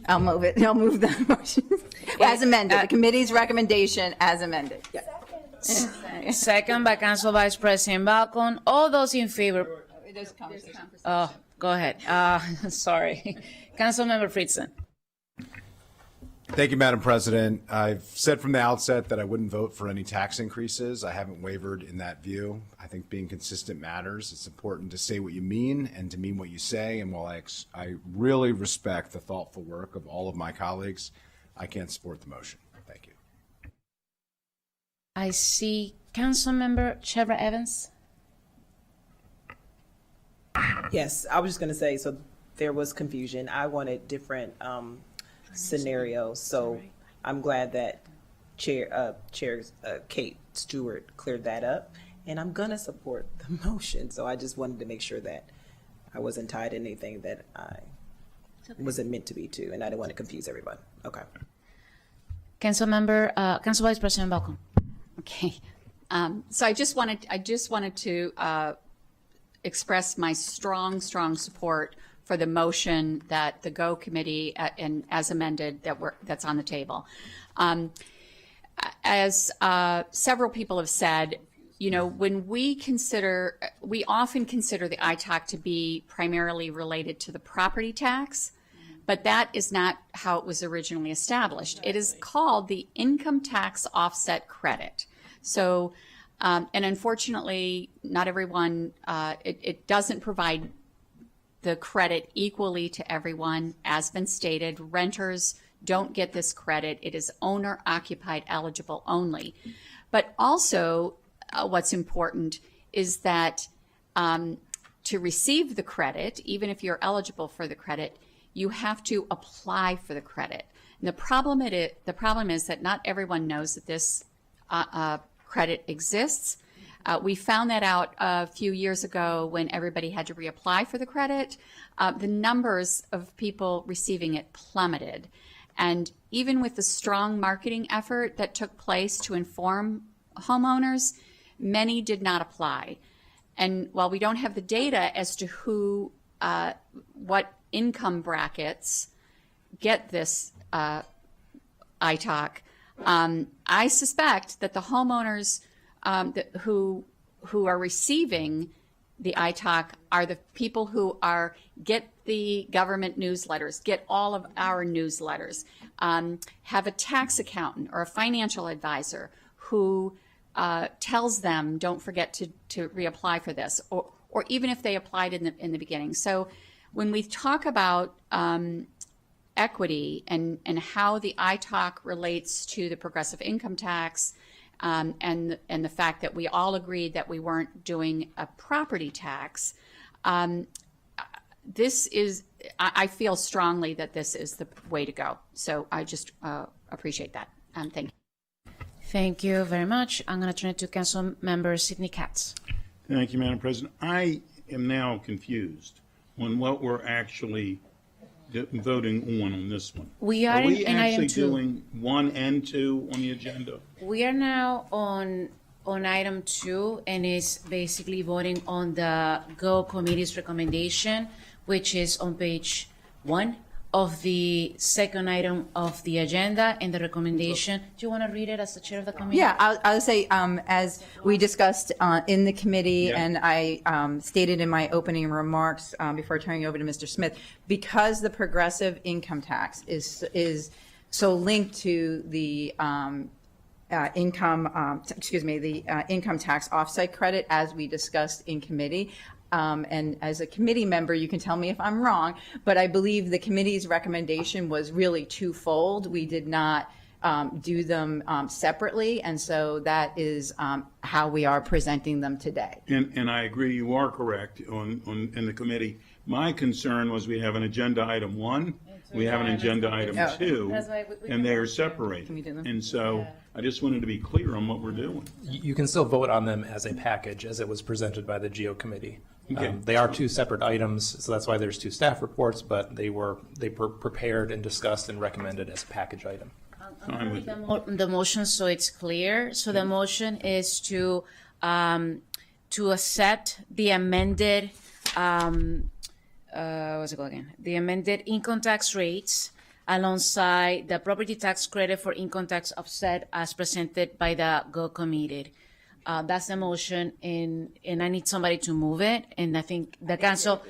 I'll move it. I'll move the motion as amended. The committee's recommendation as amended. Yeah. Second by Council Vice President Balcon. All those in favor? There's conversation. Oh, go ahead. Sorry. Councilmember Friedson. Thank you, Madam President. I've said from the outset that I wouldn't vote for any tax increases. I haven't wavered in that view. I think being consistent matters. It's important to say what you mean and to mean what you say. And while I really respect the thoughtful work of all of my colleagues, I can't support the motion. Thank you. I see Councilmember Chevra Evans. Yes, I was just going to say, so there was confusion. I wanted different scenarios, so I'm glad that Chair Kate Stewart cleared that up, and I'm going to support the motion. So I just wanted to make sure that I wasn't tied to anything that I wasn't meant to be to, and I didn't want to confuse everyone. Okay. Council Vice President Balcon. Okay. So I just wanted to express my strong support for the motion that the GO committee and as amended that's on the table. As several people have said, when we often consider the ITAC to be primarily related to the property tax, but that is not how it was originally established. It is called the income tax offset credit. So, and unfortunately, not everyone, it doesn't provide the credit equally to everyone. As been stated, renters don't get this credit. It is owner occupied eligible only. But also what's important is that to receive the credit, even if you're eligible for the credit, you have to apply for the credit. And the problem is that not everyone knows that this credit exists. We found that out a few years ago when everybody had to reapply for the credit. The numbers of people receiving it plummeted. And even with the strong marketing effort that took place to inform homeowners, many did not apply. And while we don't have the data as to who, what income brackets get this ITAC, I suspect that the homeowners who are receiving the ITAC are the people who get the government newsletters, get all of our newsletters, have a tax accountant or a financial advisor who tells them don't forget to reapply for this, or even if they applied in the beginning. So when we talk about equity and how the ITAC relates to the progressive income tax, and the fact that we all agreed that we weren't doing a property tax, I feel strongly that this is the way to go. So I just appreciate that. Thank you. Thank you very much. I'm going to turn it to Council Member Sidney Katz. Thank you, Madam President. I am now confused on what we're actually voting on this one? We are we in item actually 2. doing 1 and 2 on the agenda? We are now on item 2, and is basically voting on the Go Committee's recommendation, which is on page 1 of the second item of the agenda, and the recommendation. Do you want to read it as the chair of the committee? Yeah, I'll say, as we discussed in the committee, Yeah. and I stated in my opening remarks before turning over to Mr. Smith, because the progressive income tax is so linked to the income tax offset credit, as we discussed in committee. And as a committee member, you can tell me if I'm wrong, but I believe the committee's recommendation was really twofold. We did not do them separately, and so that is how we are presenting them today. And I agree, you are correct in the committee. My concern was we have an agenda item 1, we have an agenda item 2, That's why we and they are separated. we do them? And so I just wanted to be clear on what we're doing. You can still vote on them as a package, as it was presented by the GO committee. Okay. They are 2 separate items, so that's why there's 2 staff reports, but they were prepared and discussed and recommended as a package item. Fine with it. The motion, so it's clear. So the motion is to accept the amended, what's it called again? The amended income tax rates alongside the property tax credit for income tax offset as presented by the Go Committee. That's the motion, and I need somebody to move it. And I think the council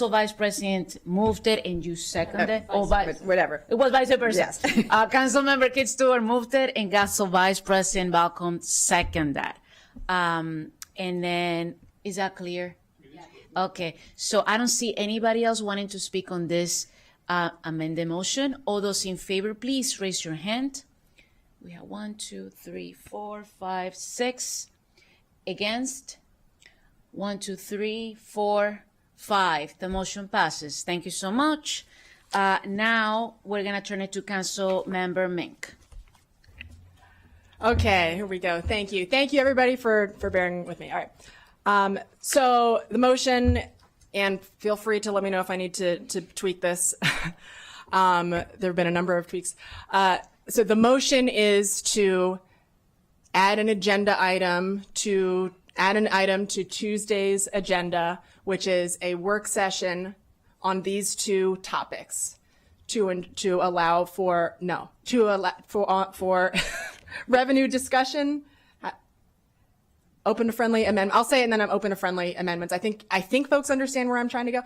vice president moved it, and you seconded it. Whatever. It was vice president. Yes. Councilmember Kit Stewart moved it, and council vice president Balcom seconded that. And then, is that clear? Okay, so I don't see anybody else wanting to speak on this amended motion. All those in favor, please raise your hand. We have 1, 2, 3, 4, 5, 6. Against? 1, 2, 3, 4, 5. The motion passes. Thank you so much. Now we're gonna turn it to Council Member Mink. Okay, here we go. Thank you. Thank you, everybody, for bearing with me. All right. So the motion, and feel free to let me know if I need to tweak this. There have been a number of tweaks. So the motion is to add an item to Tuesday's agenda, which is a work session on these 2 topics, to allow for revenue discussion, open to friendly amendment. I'll say it, and then I'm open to friendly amendments. I think folks understand where I'm trying to go,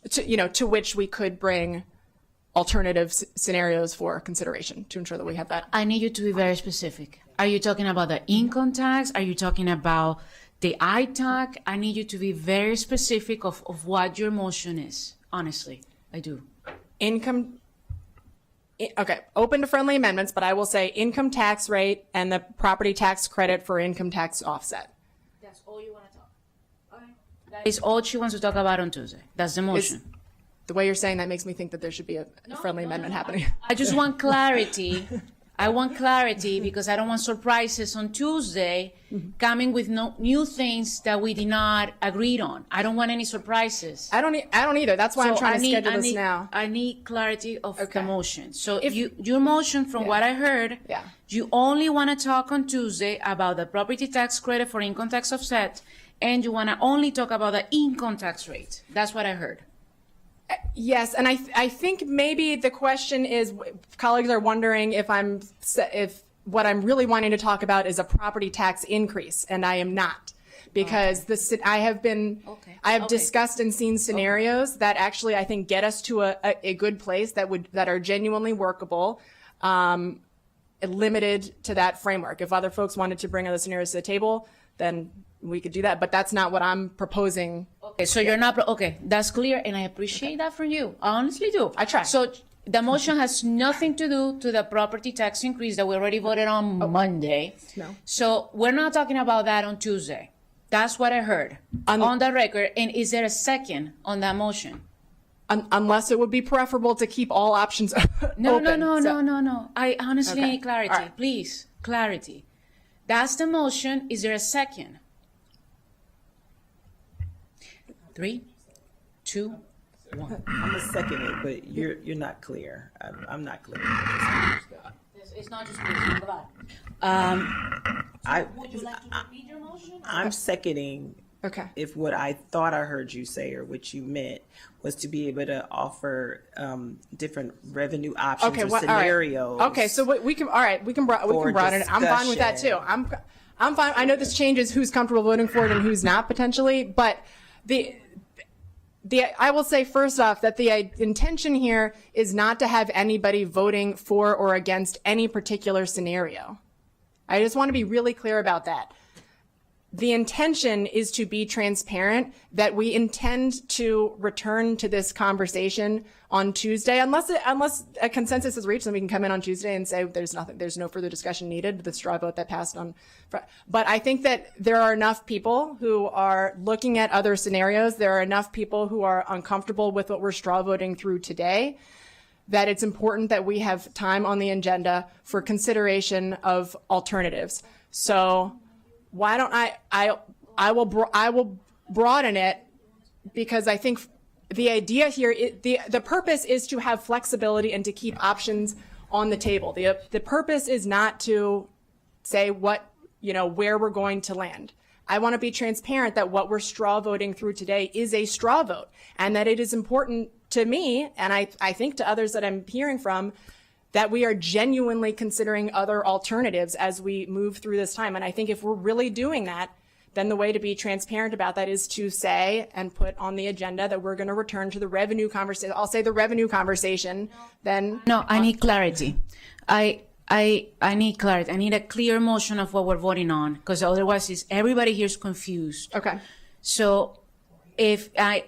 to which we could bring alternative scenarios for consideration to ensure that we have that. I need you to be very specific. Are you talking about the income tax? Are you talking about the ITAC? I need you to be very specific of what your motion is. Honestly, I do. Okay, open to friendly amendments, but I will say income tax rate and the property tax credit for income tax offset. That's all you want to talk. Okay. That is all she wants to talk about on Tuesday. That's the motion. The way you're saying that makes me think that there should be a friendly amendment happening. I just want clarity. I want clarity because I don't want surprises on Tuesday coming with no new things that we did not agree on. I don't want any surprises. I don't either. That's why I'm trying to schedule this now. I need clarity of the Okay. motion. So your motion, from what I heard, Yeah. you only want to talk on Tuesday about the property tax credit for income tax offset, and you want to only talk about the income tax rate. That's what I heard. Yes, and I think maybe the question is, colleagues are wondering if what I'm really wanting to talk about is a property tax increase, and I am not, because I have discussed and seen scenarios that actually I think get us to a good place that are genuinely workable, limited to that framework. If other folks wanted to bring other scenarios to the table, then we could do that, but that's not what I'm proposing. Okay, so you're not, okay, that's clear, and I appreciate that from you. I honestly do. I try. So the motion has nothing to do to the property tax increase that we already voted on Monday. No. So we're not talking about that on Tuesday. That's what I heard on the record. And is there a second on that motion? Unless it would be preferable to keep all options No, open. no. I honestly Okay. need clarity. All right. Please, clarity. That's the motion. Is there a second? 3, 2, 1. I'm gonna second it, but you're not clear. I'm not clear. It's not just me, it's on I, Would you like to repeat your motion? I'm seconding Okay. if what I thought I heard you say or what you meant was to be able to offer different revenue options Okay. or All right. scenarios. Okay. So we can. All right. We can broaden it. I'm fine with that too. discussion. I'm fine. I know this changes who's comfortable voting for it and who's not potentially, but I will say first off that the intention here is not to have anybody voting for or against any particular scenario. I just want to be really clear about that. The intention is to be transparent, that we intend to return to this conversation on Tuesday, unless a consensus is reached, then we can come in on Tuesday and say there's no further discussion needed, the straw vote that passed on. But I think that there are enough people who are looking at other scenarios, there are enough people who are uncomfortable with what we're straw voting through today, that it's important that we have time on the agenda for consideration of alternatives. So why don't I will broaden it, because I think the idea here, the purpose is to have flexibility and to keep options on the table. The purpose is not to say where we're going to land. I want to be transparent that what we're straw voting through today is a straw vote, and that it is important to me, and I think to others that I'm hearing from, that we are genuinely considering other alternatives as we move through this time. And I think if we're really doing that, then the way to be transparent about that is to say and put on the agenda that we're going to return to the revenue conversation. I'll say the revenue conversation, then. No, I need clarity. I need clarity. I need a clear motion of what we're voting on, because otherwise everybody here is confused. Okay. So if I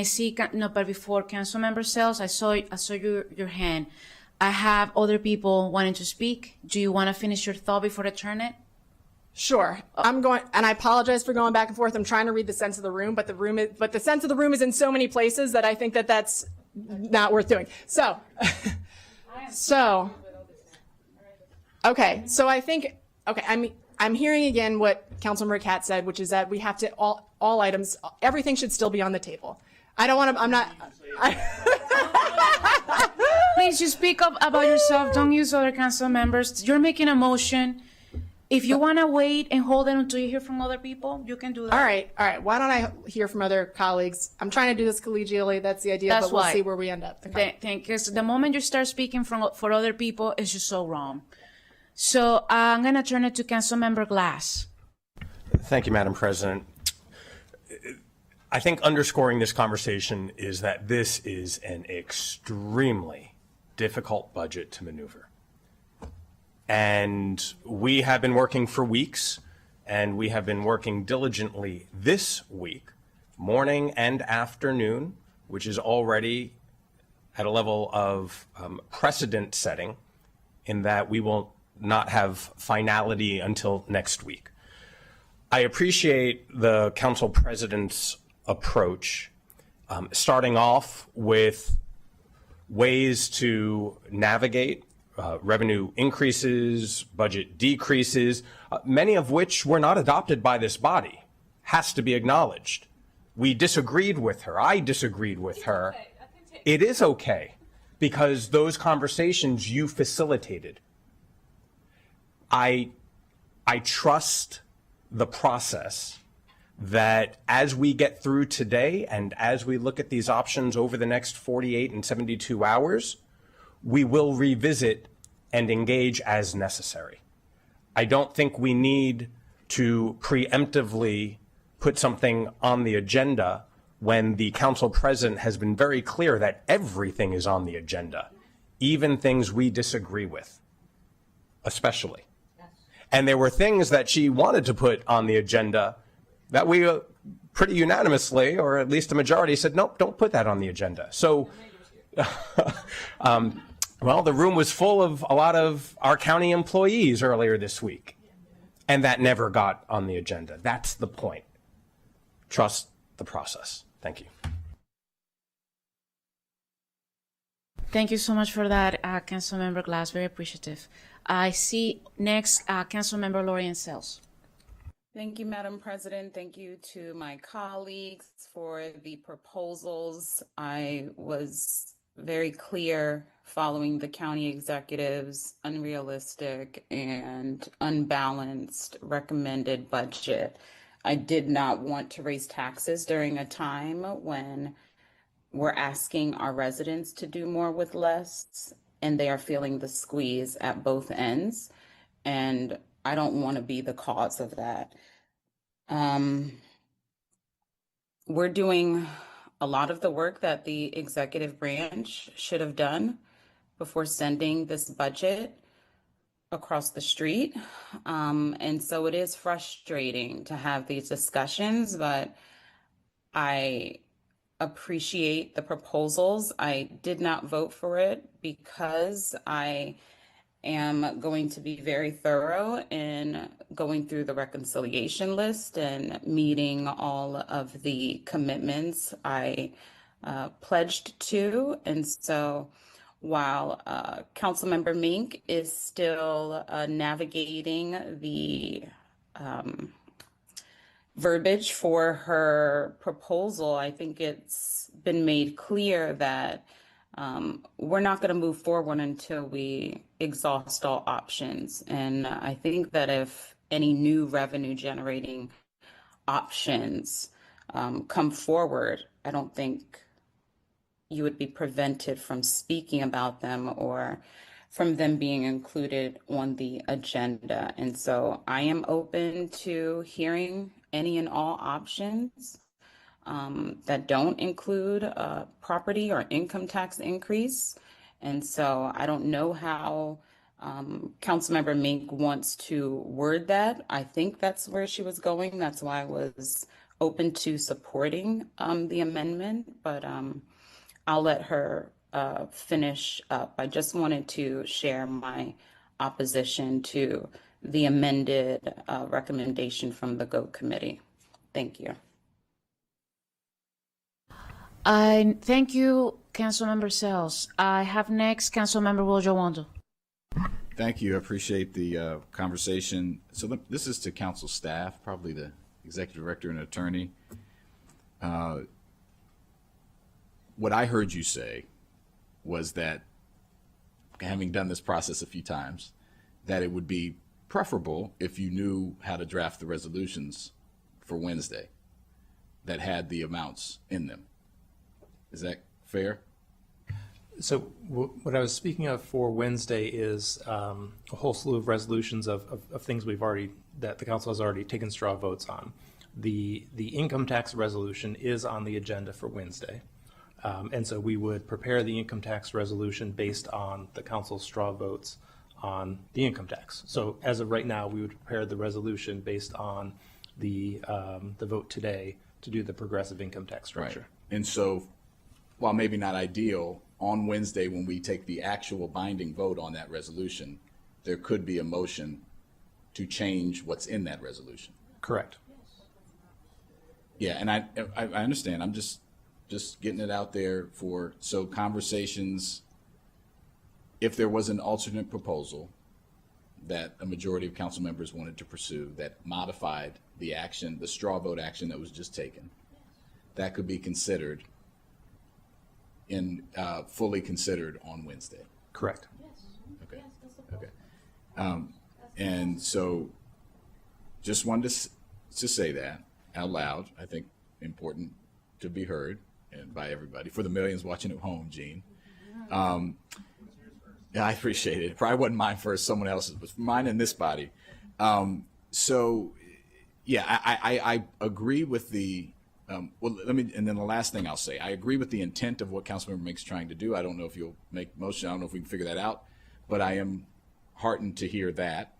see, no, but before Councilmember Sells, I saw your hand. I have other people wanting to speak. Do you want to finish your thought before I turn it? Sure. I'm going, and I apologize for going back and forth. I'm trying to read the sense of the room, but the sense of the room is in so many places that I think that that's not worth doing. So, okay. So I think, okay, I'm hearing again what Councilmember Katz said, which is that we have to, all items, everything should still be on the table. I don't want to, Please, you speak up about yourself. Don't use other council members. You're making a motion. If you want to wait and hold it until you hear from other people, you can do that. All right. Why don't I hear from other colleagues? I'm trying to do this collegially. That's the idea, That's but we'll why. see where we end up. Okay. Because the moment you start speaking for other people, it's just so wrong. So I'm going to turn it to Councilmember Glass. Thank you, Madam President. I think underscoring this conversation is that this is an extremely difficult budget to maneuver. And we have been working for weeks, and we have been working diligently this week, morning and afternoon, which is already at a level of precedent setting in that we will not have finality until next week. I appreciate the Council President's approach, starting off with ways to navigate revenue increases, budget decreases, many of which were not adopted by this body, has to be acknowledged. We disagreed with her. I disagreed with her. It is okay, because those conversations you facilitated. I trust the process that as we get through today and as we look at these options over the next 48 and 72 hours, we will revisit and engage as necessary. I don't think we need to preemptively put something on the agenda when the Council President has been very clear that everything is on the agenda, even things we disagree with, especially. And there were things that she wanted to put on the agenda that we pretty unanimously, or at least a majority, said, nope, don't put that on the agenda. So, well, the room was full of a lot of our county employees earlier this week, and that never got on the agenda. That's the point. Trust the process. Thank you. Thank you so much for that, Councilmember Glass. Very appreciative. I see next Councilmember Lorian Sells. Thank you, Madam President. Thank you to my colleagues for the proposals. I was very clear following the county executive's unrealistic and unbalanced recommended budget. I did not want to raise taxes during a time when we're asking our residents to do more with less, and they are feeling the squeeze at both ends. And I don't want to be the cause of that. We're doing a lot of the work that the executive branch should have done before sending this budget across the street. And so it is frustrating to have these discussions, but I appreciate the proposals. I did not vote for it because I am going to be very thorough in going through the reconciliation list and meeting all of the commitments I pledged to. And so while Councilmember Mink is still navigating the verbiage for her proposal, I think it's been made clear that we're not going to move forward until we exhaust all options. And I think that if any new revenue generating options come forward, I don't think you would be prevented from speaking about them or from them being included on the agenda. And so I am open to hearing any and all options that don't include a property or income tax increase. And so I don't know how Councilmember Mink wants to word that. I think that's where she was going. That's why I was open to supporting the amendment, but I'll let her finish up. I just wanted to share my opposition to the amended recommendation from the GO committee. Thank you. Thank you, Councilmember Sells. I have next Councilmember Wojo-Wando. Thank you. I appreciate the conversation. So this is to council staff, probably the executive director and attorney. What I heard you say was that, having done this process a few times, that it would be preferable if you knew how to draft the resolutions for Wednesday that had the amounts in them. Is that fair? So what I was speaking of for Wednesday is a whole slew of resolutions of things that the council has already taken straw votes on. The income tax resolution is on the agenda for Wednesday. And so we would prepare the income tax resolution based on the council's straw votes on the income tax. So as of right now, we would prepare the resolution based on the vote today to do the progressive income tax structure. Right. And so, while maybe not ideal, on Wednesday when we take the actual binding vote on that resolution, there could be a motion to change what's in that resolution. Correct. Yeah, and I understand. I'm just getting it out there so conversations, if there was an alternate proposal that a majority of council members wanted to pursue that modified the action, the straw vote action that was just taken, that could be considered fully considered on Wednesday. Correct. Okay. Okay. And so just wanted to say that out loud. I think important to be heard and by everybody. For the millions watching at home, Gene. Yeah, I appreciate it. It probably wasn't mine first, someone else's, but mine in this body. So, yeah, I agree with the, and then the last thing I'll say, I agree with the intent of what Councilmember Mink's trying to do. I don't know if you'll make motion. I don't know if we can figure that out, but I am heartened to hear that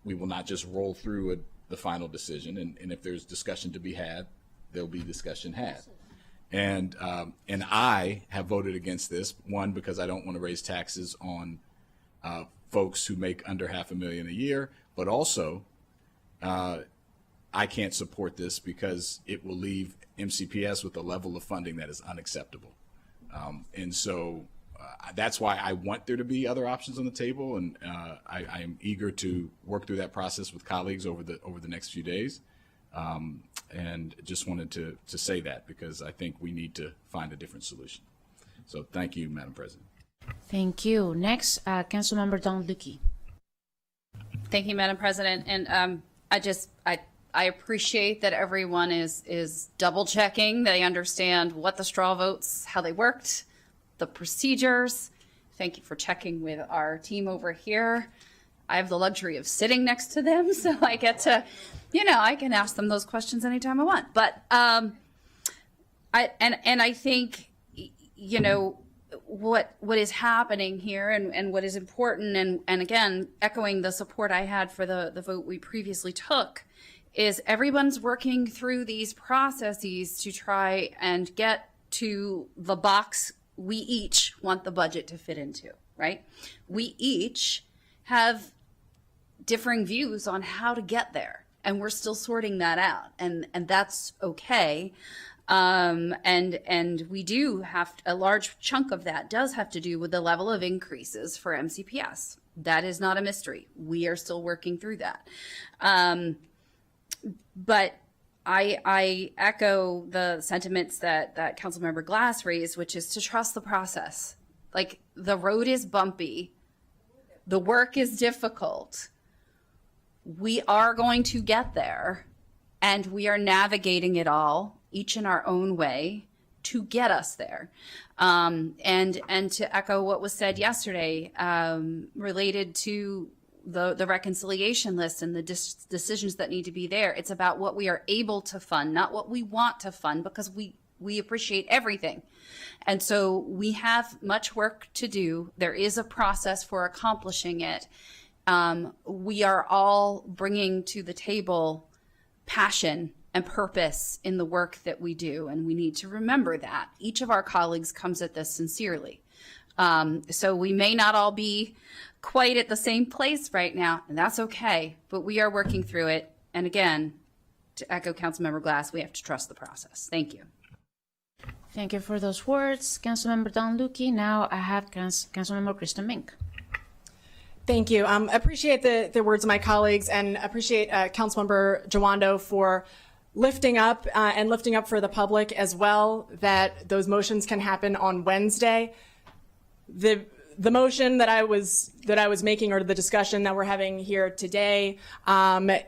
we will not just roll through the final decision. And if there's discussion to be had, there'll be discussion had. And I have voted against this, one, because I don't want to raise taxes on folks who make under $500,000 a year, but also I can't support this because it will leave MCPS with a level of funding that is unacceptable. And so that's why I want there to be other options on the table, and I am eager to work through that process with colleagues over the next few days. And just wanted to say that because I think we need to find a different solution. So thank you, Madam President. Thank you. Next, Councilmember Don Lukey. Thank you, Madam President. And I appreciate that everyone is double checking. They understand what the straw votes, how they worked, the procedures. Thank you for checking with our team over here. I have the luxury of sitting next to them, so I get to, I can ask them those questions anytime I want. But I think, what is happening here and what is important, and again, echoing the support I had for the vote we previously took, is everyone's working through these processes to try and get to the box we each want the budget to fit into, right? We each have differing views on how to get there, and we're still sorting that out, and that's okay. And we do have a large chunk of that does have to do with the level of increases for MCPS. That is not a mystery. We are still working through that. But I echo the sentiments that Councilmember Glass raised, which is to trust the process. Like, the road is bumpy. The work is difficult. We are going to get there, and we are navigating it all, each in our own way, to get us there. And to echo what was said yesterday, related to the reconciliation list and the decisions that need to be there. It's about what we are able to fund, not what we want to fund, because we appreciate everything. And so we have much work to do. There is a process for accomplishing it. We are all bringing to the table passion and purpose in the work that we do, and we need to remember that. Each of our colleagues comes at this sincerely. So we may not all be quite at the same place right now, and that's okay, but we are working through it. And again, to echo Councilmember Glass, we have to trust the process. Thank you. Thank you for those words, Councilmember Don Lukey. Now I have Councilmember Kristen Mink. Thank you. Appreciate the words of my colleagues, and appreciate Councilmember Jawando for lifting up for the public as well that those motions can happen on Wednesday. The motion that I was making, or the discussion that we're having here today,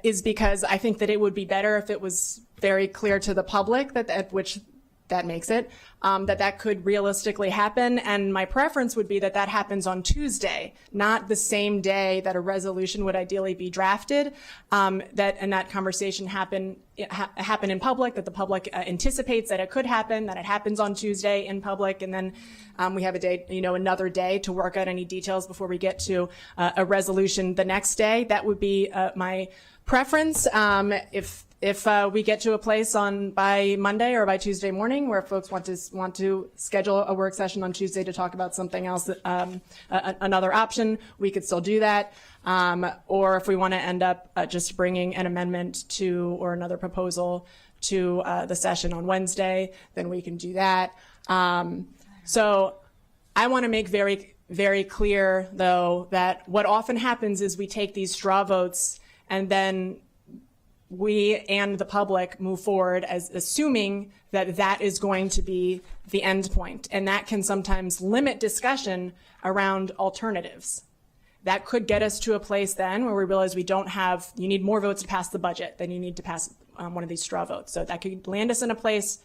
is because I think that it would be better if it was very clear to the public that makes it, that could realistically happen. And my preference would be that happens on Tuesday, not the same day that a resolution would ideally be drafted, that conversation happen in public, that the public anticipates that it could happen, that it happens on Tuesday in public, and then we have another day to work out any details before we get to a resolution the next day. That would be my preference. If we get to a place by Monday or by Tuesday morning where folks want to schedule a work session on Tuesday to talk about something else, another option, we could still do that. Or if we want to end up just bringing an amendment or another proposal to the session on Wednesday, then we can do that. So I want to make very, very clear, though, that what often happens is we take these straw votes and then we and the public move forward as assuming that is going to be the end point. And that can sometimes limit discussion around alternatives. That could get us to a place then where we realize you need more votes to pass the budget than you need to pass one of these straw votes. So that could land us in a place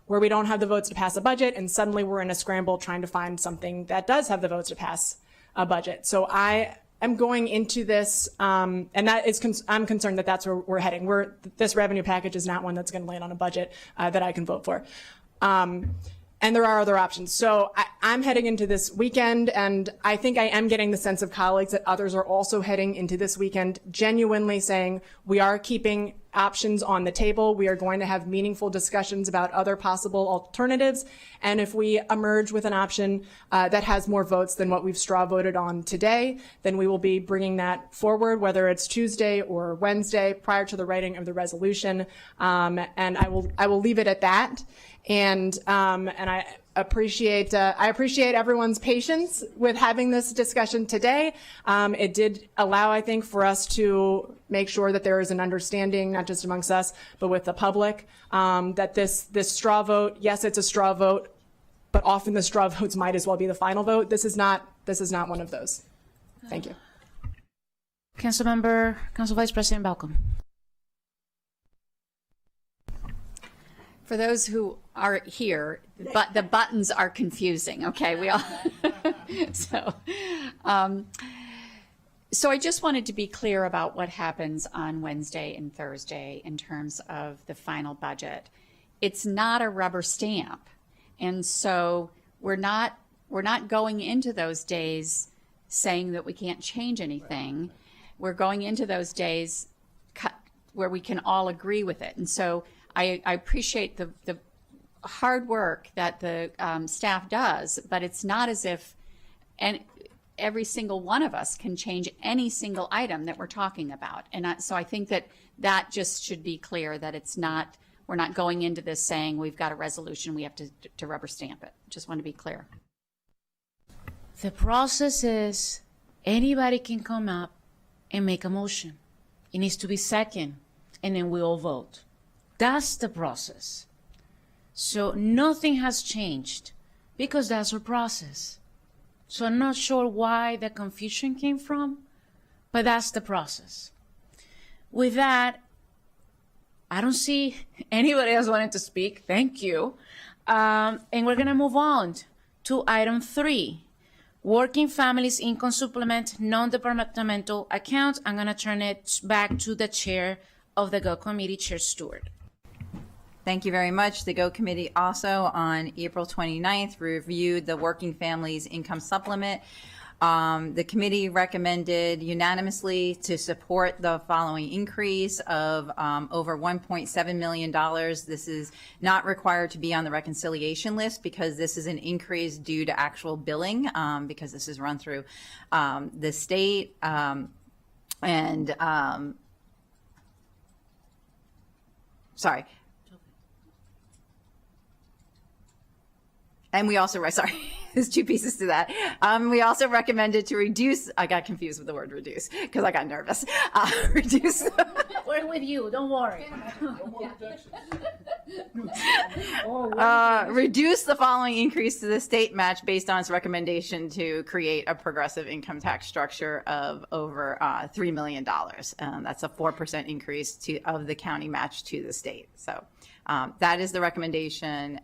where we don't have the votes to pass a budget, and suddenly we're in a scramble trying to find something that does have the votes to pass a budget. So I'm going into this, and I'm concerned that that's where we're heading. This revenue package is not one that's going to land on a budget that I can vote for. And there are other options. So I'm heading into this weekend, and I think I am getting the sense of colleagues that others are also heading into this weekend genuinely saying we are keeping options on the table. We are going to have meaningful discussions about other possible alternatives. And if we emerge with an option that has more votes than what we've straw voted on today, then we will be bringing that forward, whether it's Tuesday or Wednesday prior to the writing of the resolution. And I will leave it at that. And I appreciate everyone's patience with having this discussion today. It did allow, I think, for us to make sure that there is an understanding, not just amongst us, but with the public, that this straw vote, yes, it's a straw vote, but often the straw votes might as well be the final vote. This is not one of those. Thank you. Council Vice President Balcom. For those who are here, but the buttons are confusing. Okay, we all. So I just wanted to be clear about what happens on Wednesday and Thursday in terms of the final budget. It's not a rubber stamp, and so we're not going into those days saying that we can't change anything. We're going into those days where we can all agree with it, and so I appreciate the hard work that the staff does, but it's not as if every single one of us can change any single item that we're talking about. And so I think that just should be clear, that we're not going into this saying we've got a resolution, we have to rubber stamp it. Just want to be clear. The process is anybody can come up and make a motion. It needs to be second, and then we all vote. That's the process. So nothing has changed because that's our process. So I'm not sure why the confusion came from, but that's the process. With that, I don't see anybody else wanting to speak. Thank you. And we're going to move on to item 3, Working Families Income Supplement Non-Departmental Account. I'm going to turn it back to the chair of the GO Committee, Chair Stewart. Thank you very much. The GO Committee also on April 29th reviewed the Working Families Income Supplement. The committee recommended unanimously to support the following increase of over $1.7 million. This is not required to be on the reconciliation list because this is an increase due to actual billing, because this is run through the state. Sorry. And we also, sorry, there's 2 pieces to that. We also recommended to reduce, I got confused with the word reduce because I got nervous. Reduce. We're with you, don't worry. Reduce the following increase to the state match based on its recommendation to create a progressive income tax structure of over $3 million. That's a 4% increase of the county match to the state. So that is the recommendation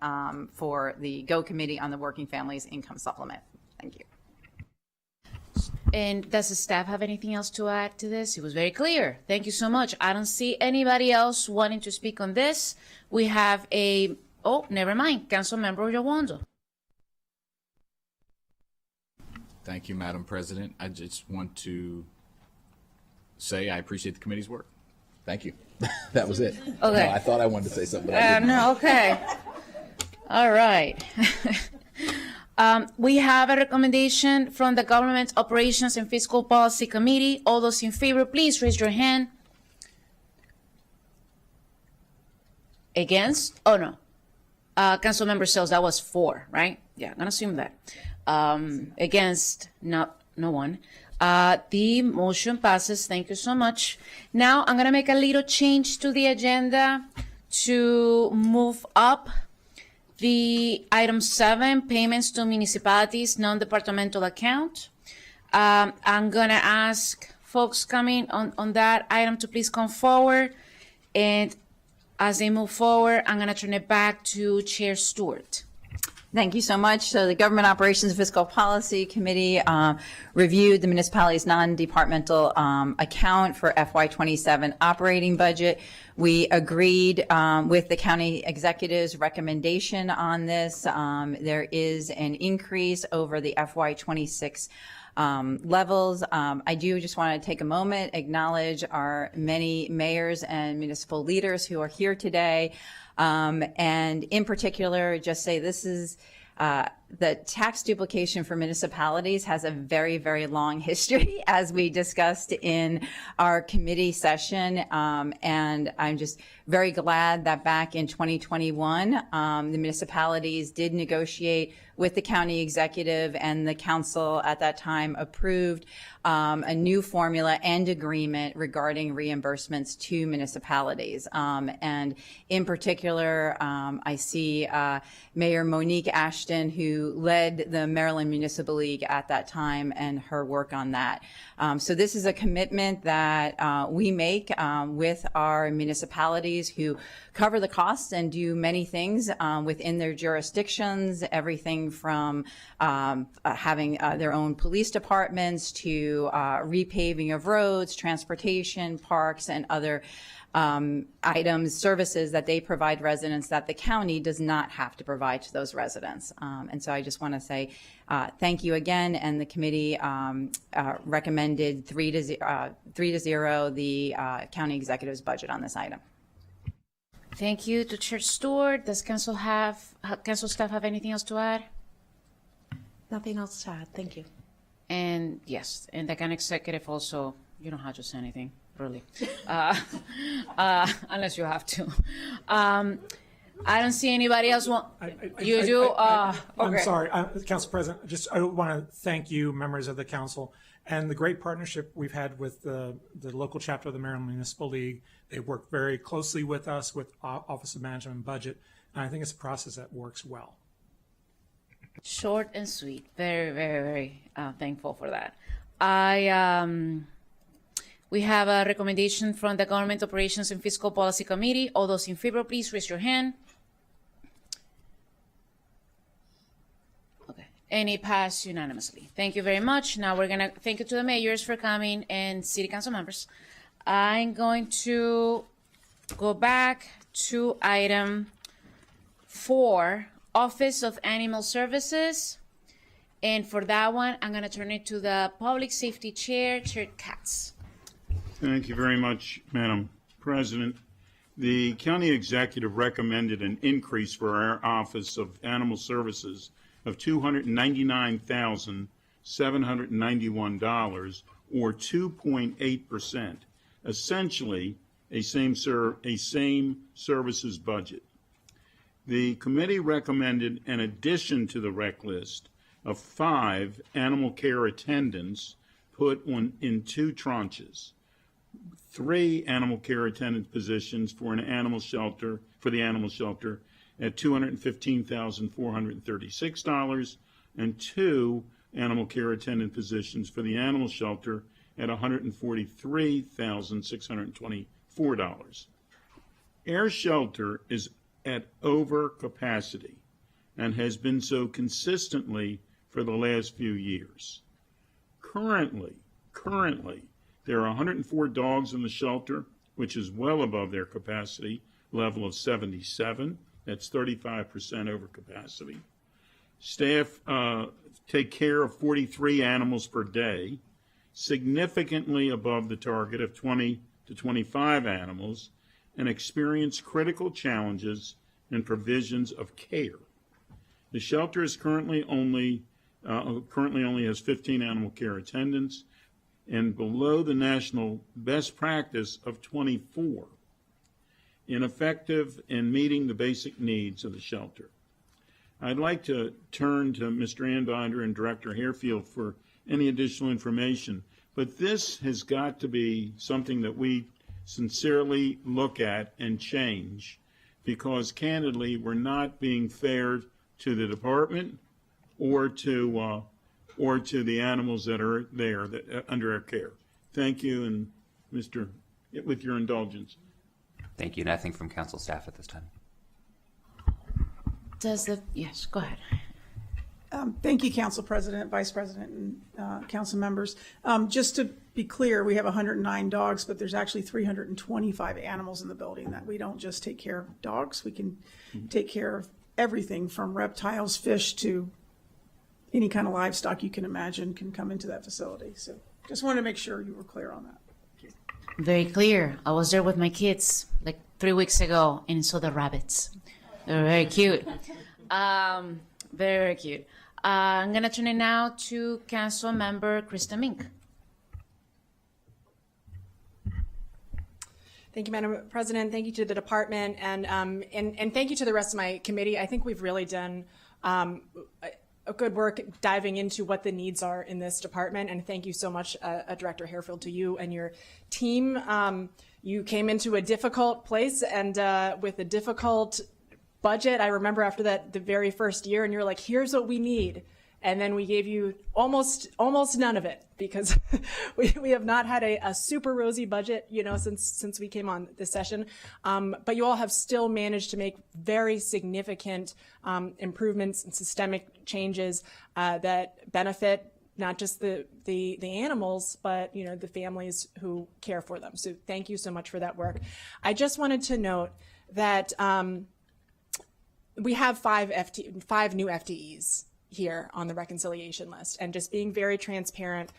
for the GO Committee on the Working Families Income Supplement. Thank you. And does the staff have anything else to add to this? It was very clear. Thank you so much. I don't see anybody else wanting to speak on this. We have never mind. Councilmember Yowondo. Thank you, Madam President. I just want to say I appreciate the committee's work. Thank you. That was it. Okay. No, I thought I wanted to say something. But I didn't. No, okay. All right. We have a recommendation from the Government Operations and Fiscal Policy Committee. All those in favor, please raise your hand. Against? Oh, no. Councilmember Sells, that was 4, right? Yeah, I'm going to assume that. Against, no one. The motion passes. Thank you so much. Now I'm going to make a little change to the agenda to move up the item 7, payments to municipalities, non-departmental account. I'm going to ask folks coming on that item to please come forward. And as they move forward, I'm going to turn it back to Chair Stewart. Thank you so much. So the Government Operations and Fiscal Policy Committee reviewed the municipality's non-departmental account for FY27 operating budget. We agreed with the county executive's recommendation on this. There is an increase over the FY26 levels. I do just want to take a moment, acknowledge our many mayors and municipal leaders who are here today. And in particular, just say this is the tax duplication for municipalities has a very, very long history, as we discussed in our committee session. And I'm just very glad that back in 2021, the municipalities did negotiate with the county executive, and the council at that time approved a new formula and agreement regarding reimbursements to municipalities. And in particular, I see Mayor Monique Ashton, who led the Maryland Municipal League at that time, and her work on that. So this is a commitment that we make with our municipalities who cover the costs and do many things within their jurisdictions, everything from having their own police departments to repaving of roads, transportation, parks, and other items, services that they provide residents that the county does not have to provide to those residents. And so I just want to say thank you again, and the committee recommended 3-0 the county executive's budget on this item. Thank you to Chair Stewart. Does council staff have anything else to add? Nothing else to add. Thank you. And yes, and the county executive also, you don't have to say anything, really, unless you have to. I don't see anybody else want. You do? I'm Okay. sorry, Council President. I want to thank you, members of the council, and the great partnership we've had with the local chapter of the Maryland Municipal League. They work very closely with us with Office of Management and Budget, and I think it's a process that works well. Short and sweet. Very, very, very thankful for that. We have a recommendation from the Government Operations and Fiscal Policy Committee. All those in favor, please raise your hand. Okay. And it passed unanimously. Thank you very much. Now we're going to thank you to the mayors for coming and city council members. I'm going to go back to item 4, Office of Animal Services. And for that one, I'm going to turn it to the Public Safety Chair, Chair Katz. Thank you very much, Madam President. The county executive recommended an increase for our Office of Animal Services of $299,791, or 2.8%, essentially a same services budget. The committee recommended an addition to the rec list of 5 animal care attendants put in 2 tranches. 3 animal care attendant positions for the animal shelter at $215,436, and 2 animal care attendant positions for the animal shelter at $143,624. Air Shelter is at over capacity and has been so consistently for the last few years. Currently, there are 104 dogs in the shelter, which is well above their capacity level of 77. That's 35% over capacity. Staff take care of 43 animals per day, significantly above the target of 20 to 25 animals, and experience critical challenges in provisions of care. The shelter is currently only has 15 animal care attendants, and below the national best practice of 24, ineffective in meeting the basic needs of the shelter. I'd like to turn to Mr. Anbinder and Director Harefield for any additional information, but this has got to be something that we sincerely look at and change, because candidly, we're not being fair to the department or to the animals that are there under our care. Thank you, and with your indulgence. Thank you. Nothing from council staff at this time. Yes, go ahead. Thank you, Council President, Vice President, and council members. Just to be clear, we have 109 dogs, but there's actually 325 animals in the building. That we don't just take care of dogs. We can take care of everything from reptiles, fish, to any kind of livestock you can imagine can come into that facility. So just wanted to make sure you were clear on that. Very clear. I was there with my kids like 3 weeks ago and saw the rabbits. They were very cute. Very cute. I'm going to turn it now to Council Member Krista Mink. Thank you, Madam President. Thank you to the department, and thank you to the rest of my committee. I think we've really done a good work diving into what the needs are in this department, and thank you so much, Director Harefield, to you and your team. You came into a difficult place and with a difficult budget. I remember after that, the very first year, and you're like, here's what we need. And then we gave you almost none of it, because we have not had a super rosy budget, since we came on this session. But you all have still managed to make very significant improvements and systemic changes that benefit not just the animals, but the families who care for them. So thank you so much for that work. I just wanted to note that we have five new FTEs here on the reconciliation list, and just being very transparent,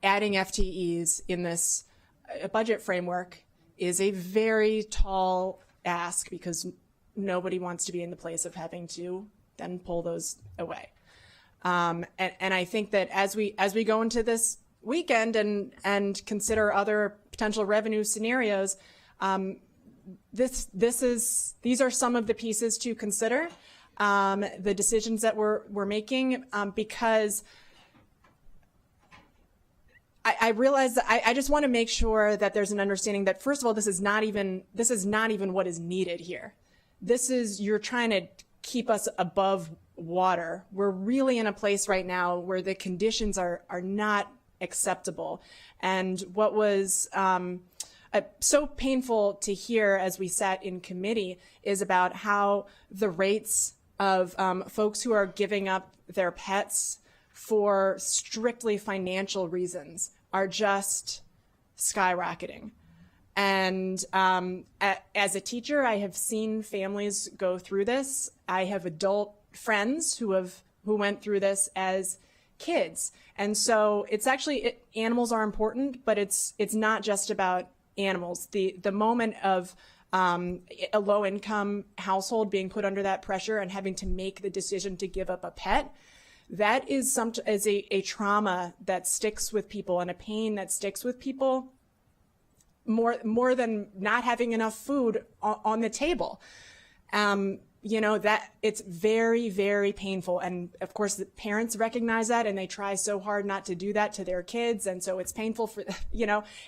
adding FTEs in this budget framework is a very tall ask, because nobody wants to be in the place of having to then pull those away. And I think that as we go into this weekend and consider other potential revenue scenarios, these are some of the pieces to consider. The decisions that we're making, because I realize that I just want to make sure that there's an understanding that, first of all, this is not even what is needed here. You're trying to keep us above water. We're really in a place right now where the conditions are not acceptable. And what was so painful to hear as we sat in committee is about how the rates of folks who are giving up their pets for strictly financial reasons are just skyrocketing. And as a teacher, I have seen families go through this. I have adult friends who went through this as kids. And so it's actually, animals are important, but it's not just about animals. The moment of a low-income household being put under that pressure and having to make the decision to give up a pet, that is a trauma that sticks with people, and a pain that sticks with people more than not having enough food on the table. That it's very, very painful. And of course, the parents recognize that, and they try so hard not to do that to their kids. And so it's painful for,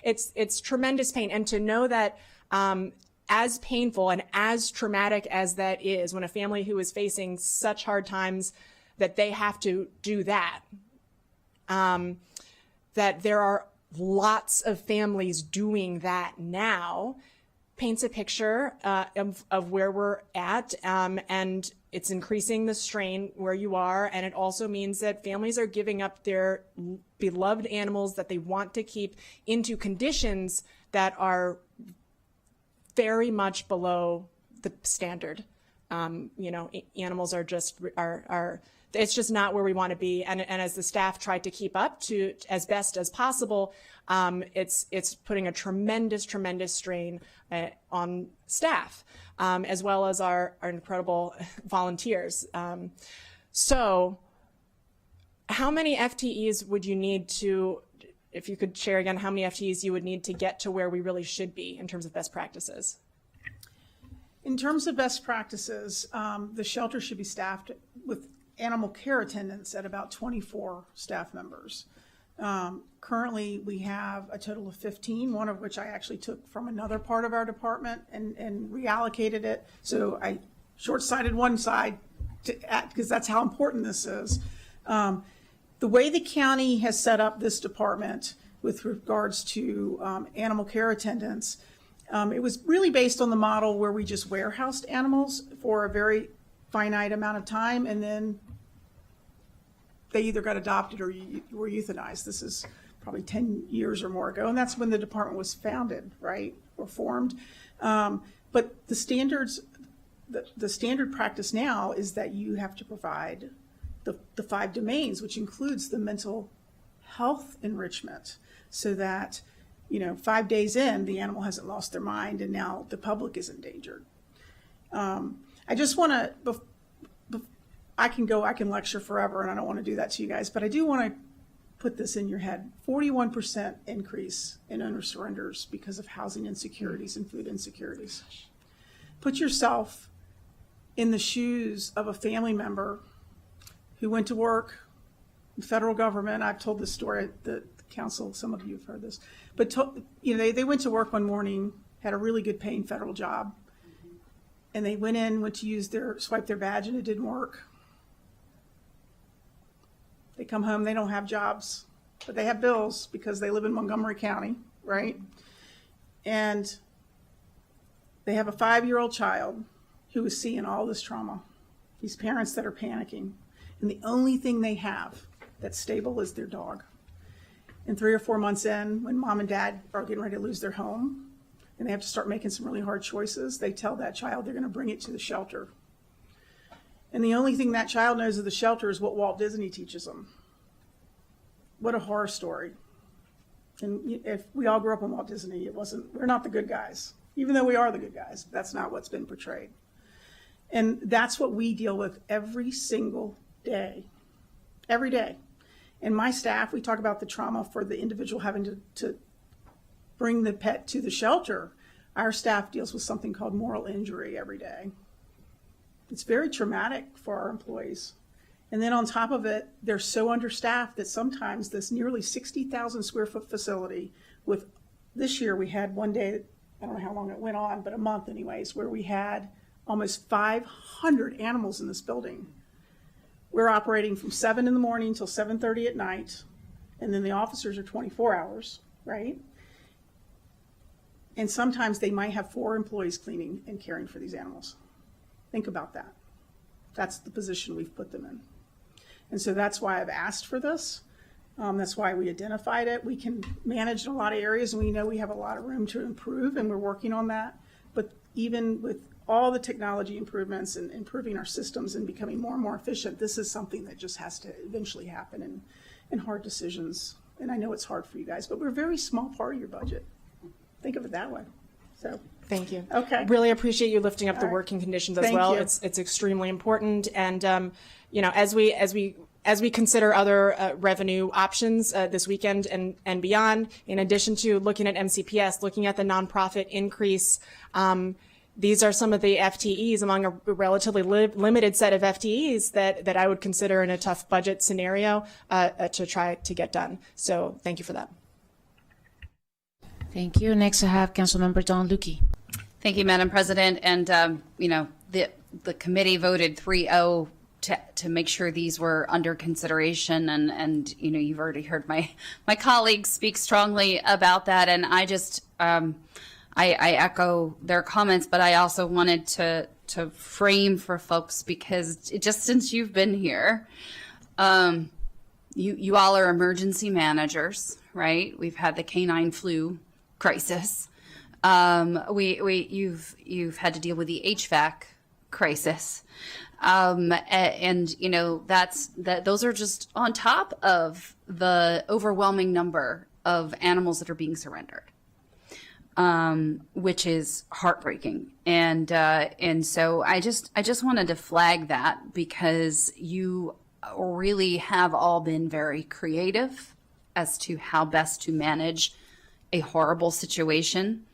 it's tremendous pain. And to know that, as painful and as traumatic as that is, when a family who is facing such hard times that they have to do that, that there are lots of families doing that now, paints a picture of where we're at, and it's increasing the strain where you are. And it also means that families are giving up their beloved animals that they want to keep into conditions that are very much below the standard. Animals are just it's just not where we want to be. And as the staff tried to keep up to as best as possible, it's putting a tremendous strain on staff, as well as our incredible volunteers. So how many FTEs would you need to, if you could share again, how many FTEs you would need to get to where we really should be in terms of best practices? In terms of best practices, the shelter should be staffed with animal care attendants at about 24 staff members. Currently, we have a total of 15, one of which I actually took from another part of our department and reallocated it. So I short-sighted one side because that's how important this is. The way the county has set up this department with regards to animal care attendants, it was really based on the model where we just warehoused animals for a very finite amount of time, and then they either got adopted or were euthanized. This is probably 10 years or more ago, and that's when the department was founded, right, or formed. But the standards, the standard practice now is that you have to provide the 5 domains, which includes the mental health enrichment, so that 5 days in, the animal hasn't lost their mind, and now the public is endangered. I just want to, I can lecture forever, and I don't want to do that to you guys, but I do want to put this in your head. 41% increase in owner surrenders because of housing insecurities and food insecurities. Put yourself in the shoes of a family member who went to work, the federal government. I've told this story at the council, some of you have heard this, but they went to work one morning, had a really good paying federal job, and they went to swipe their badge, and it didn't work. They come home, they don't have jobs, but they have bills because they live in Montgomery County, right? And they have a 5-year-old child who is seeing all this trauma, these parents that are panicking, and the only thing they have that's stable is their dog. And 3 or 4 months in, when mom and dad are getting ready to lose their home, and they have to start making some really hard choices, they tell that child they're going to bring it to the shelter. And the only thing that child knows of the shelter is what Walt Disney teaches them. What a horror story. And if we all grew up on Walt Disney, we're not the good guys, even though we are the good guys. That's not what's been portrayed. And that's what we deal with every single day, every day. And my staff, we talk about the trauma for the individual having to bring the pet to the shelter. Our staff deals with something called moral injury every day. It's very traumatic for our employees. And then on top of it, they're so understaffed that sometimes this nearly 60,000 square foot facility this year we had one day, I don't know how long it went on, but a month anyways, where we had almost 500 animals in this building. We're operating from 7 in the morning until 7:30 at night. And then the officers are 24 hours, right? And sometimes they might have 4 employees cleaning and caring for these animals. Think about that. That's the position we've put them in. And so that's why I've asked for this. That's why we identified it. We can manage in a lot of areas, and we know we have a lot of room to improve, and we're working on that. But even with all the technology improvements and improving our systems and becoming more and more efficient, this is something that just has to eventually happen in hard decisions. And I know it's hard for you guys, but we're a very small part of your budget. Think of it that way. So. Thank you. Okay. Really appreciate you lifting up the right. working conditions as Thank well. you. It's extremely important. And, as we consider other revenue options this weekend and beyond, in addition to looking at MCPS, looking at the nonprofit increase, these are some of the FTEs among a relatively limited set of FTEs that I would consider in a tough budget scenario to try to get done. So thank you for that. Thank you. Next, I have Councilmember Don Lukey. Thank you, Madam President. And, the committee voted 3-0 to make sure these were under consideration. And you've already heard my colleagues speak strongly about that. And I just, I echo their comments, but I also wanted to frame for folks, because just since you've been here, you all are emergency managers, right? We've had the canine flu crisis. You've had to deal with the HVAC crisis. Those are just on top of the overwhelming number of animals that are being surrendered, which is heartbreaking. And so I just wanted to flag that, because you really have all been very creative as to how best to manage a horrible situation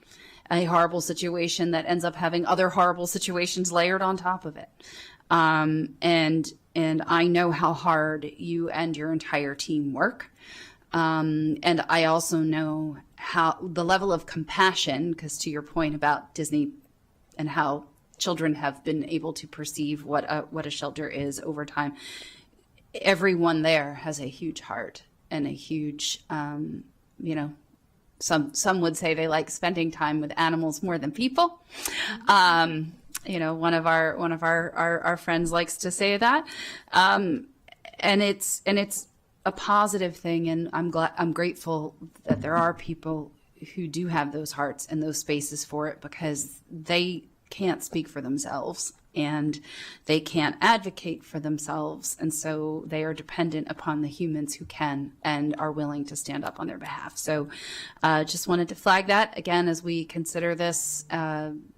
that ends up having other horrible situations layered on top of it. And I know how hard you and your entire team work. And I also know how the level of compassion, because to your point about Disney and how children have been able to perceive what a shelter is over time, everyone there has a huge heart and a huge, some would say they like spending time with animals more than people. One of our friends likes to say that, and it's a positive thing. And I'm grateful that there are people who do have those hearts and those spaces for it, because they can't speak for themselves and they can't advocate for themselves. And so they are dependent upon the humans who can and are willing to stand up on their behalf. So just wanted to flag that again as we consider this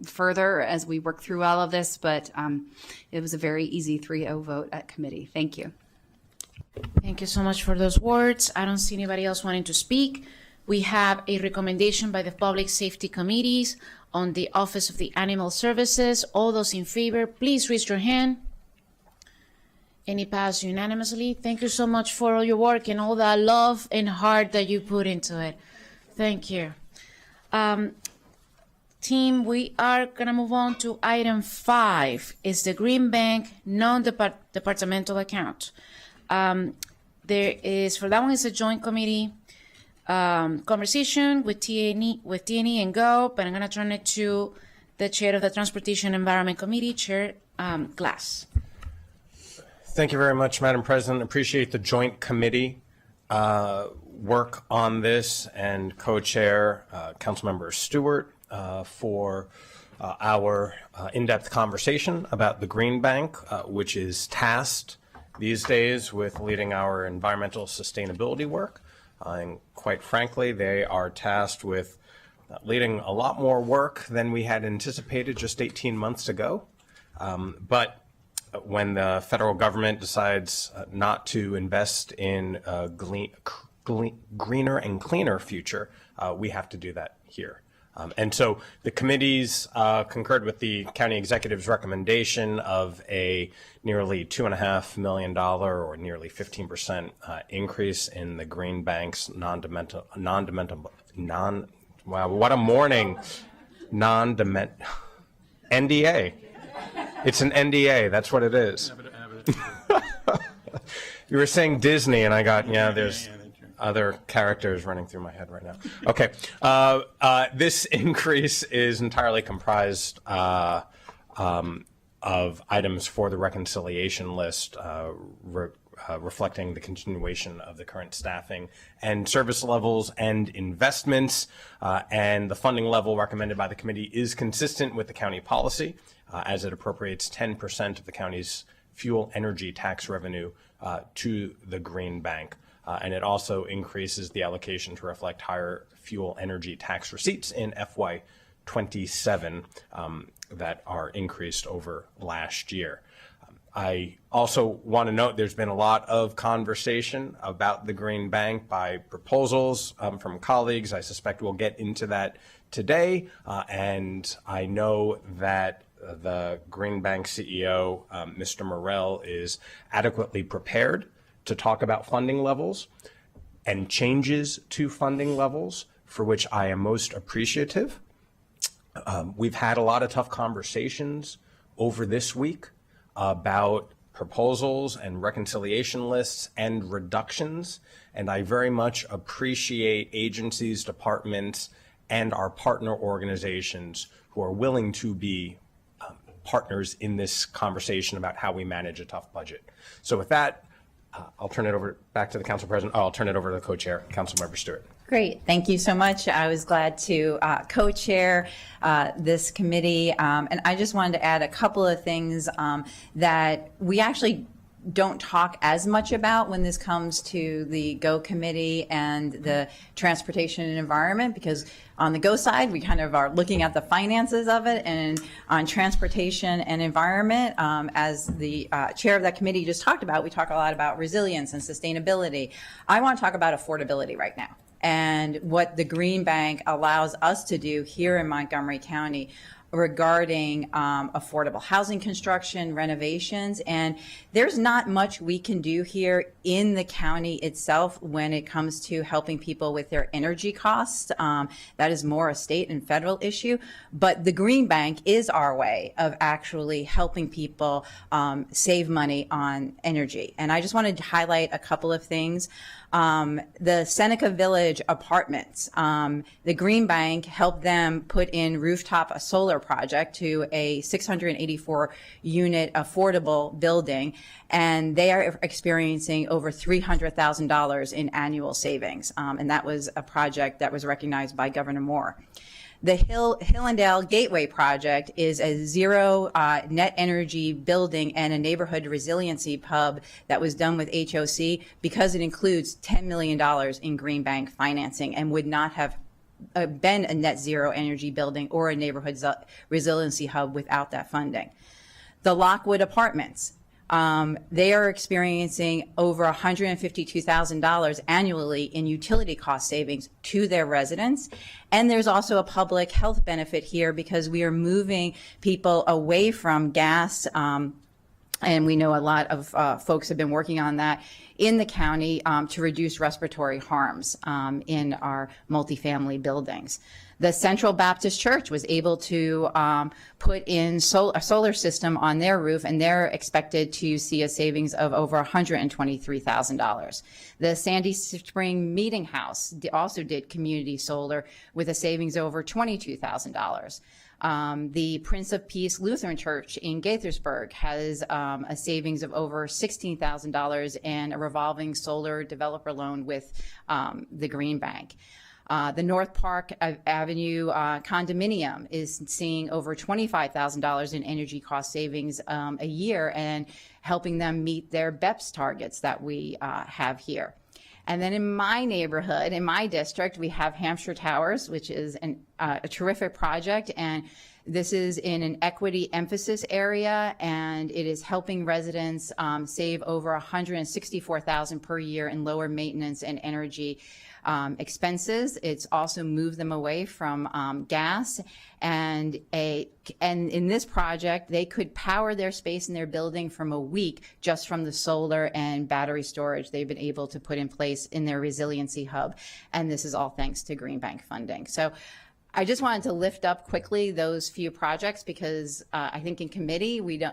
further as we work through all of this. But it was a very easy 3-0 vote at committee. Thank you. Thank you so much for those words. I don't see anybody else wanting to speak. We have a recommendation by the Public Safety Committees on the Office of the Animal Services. All those in favor, please raise your hand. Any passed unanimously? Thank you so much for all your work and all that love and heart that you put into it. Thank you. Team, we are going to move on to item 5. It's the Green Bank non-departmental account. There is, for that one, it's a joint committee conversation with T&E and GO, but I'm going to turn it to the chair of the Transportation Environment Committee, Chair Glass. Thank you very much, Madam President. Appreciate the joint committee work on this, and co-chair Councilmember Stewart for our in-depth conversation about the Green Bank, which is tasked these days with leading our environmental sustainability work. And quite frankly, they are tasked with leading a lot more work than we had anticipated just 18 months ago. But when the federal government decides not to invest in a greener and cleaner future, we have to do that here. And so the committees concurred with the county executive's recommendation of a nearly $2.5 million or nearly 15% increase in the Green Bank's wow, what a morning, NDA. It's an NDA, that's what it is. You were saying Disney and I got, there's other characters running through my head right now. Okay, this increase is entirely comprised of items for the reconciliation list, reflecting the continuation of the current staffing and service levels and investments, and the funding level recommended by the committee is consistent with the county policy, as it appropriates 10% of the county's fuel energy tax revenue to the Green Bank. And it also increases the allocation to reflect higher fuel energy tax receipts in FY27 that are increased over last year. I also want to note there's been a lot of conversation about the Green Bank by proposals from colleagues. I suspect we'll get into that today. And I know that the Green Bank CEO, Mr. Morrell, is adequately prepared to talk about funding levels and changes to funding levels, for which I am most appreciative. We've had a lot of tough conversations over this week about proposals and reconciliation lists and reductions, and I very much appreciate agencies, departments, and our partner organizations who are willing to be partners in this conversation about how we manage a tough budget. So with that, I'll turn it over back to the Council President. I'll turn it over to the co-chair, Councilmember Stewart. Great. Thank you so much. I was glad to co-chair this committee. And I just wanted to add a couple of things that we actually don't talk as much about when this comes to the GO committee and the transportation and environment, because on the GO side, we kind of are looking at the finances of it, and on transportation and environment, as the chair of that committee just talked about, we talk a lot about resilience and sustainability. I want to talk about affordability right now and what the Green Bank allows us to do here in Montgomery County regarding affordable housing construction, renovations, and there's not much we can do here in the county itself when it comes to helping people with their energy costs. That is more a state and federal issue, but the Green Bank is our way of actually helping people save money on energy. And I just wanted to highlight a couple of things. The Seneca Village apartments, the Green Bank helped them put in rooftop solar project to a 684 unit affordable building, and they are experiencing over $300,000 in annual savings. And that was a project that was recognized by Governor Moore. The Hillendale Gateway project is a zero net energy building and a neighborhood resiliency hub that was done with HOC because it includes $10 million in green bank financing and would not have been a net zero energy building or a neighborhood resiliency hub without that funding. The Lockwood Apartments, they are experiencing over $152,000 annually in utility cost savings to their residents. And there's also a public health benefit here because we are moving people away from gas, and we know a lot of folks have been working on that in the county to reduce respiratory harms in our multifamily buildings. The Central Baptist Church was able to put in a solar system on their roof, and they're expected to see a savings of over $123,000. The Sandy Spring Meeting House also did community solar with a savings over $22,000. The Prince of Peace Lutheran Church in Gaithersburg has a savings of over $16,000 and a revolving solar developer loan with the Green Bank. The North Park Avenue condominium is seeing over $25,000 in energy cost savings a year and helping them meet their BEPS targets that we have here. And then in my neighborhood, in my district, we have Hampshire Towers, which is a terrific project. And this is in an equity emphasis area, and it is helping residents save over $164,000 per year in lower maintenance and energy expenses. It's also moved them away from gas, and in this project, they could power their space in their building from a week just from the solar and battery storage they've been able to put in place in their resiliency hub. And this is all thanks to Green Bank funding. So I just wanted to lift up quickly those few projects because I think in committee we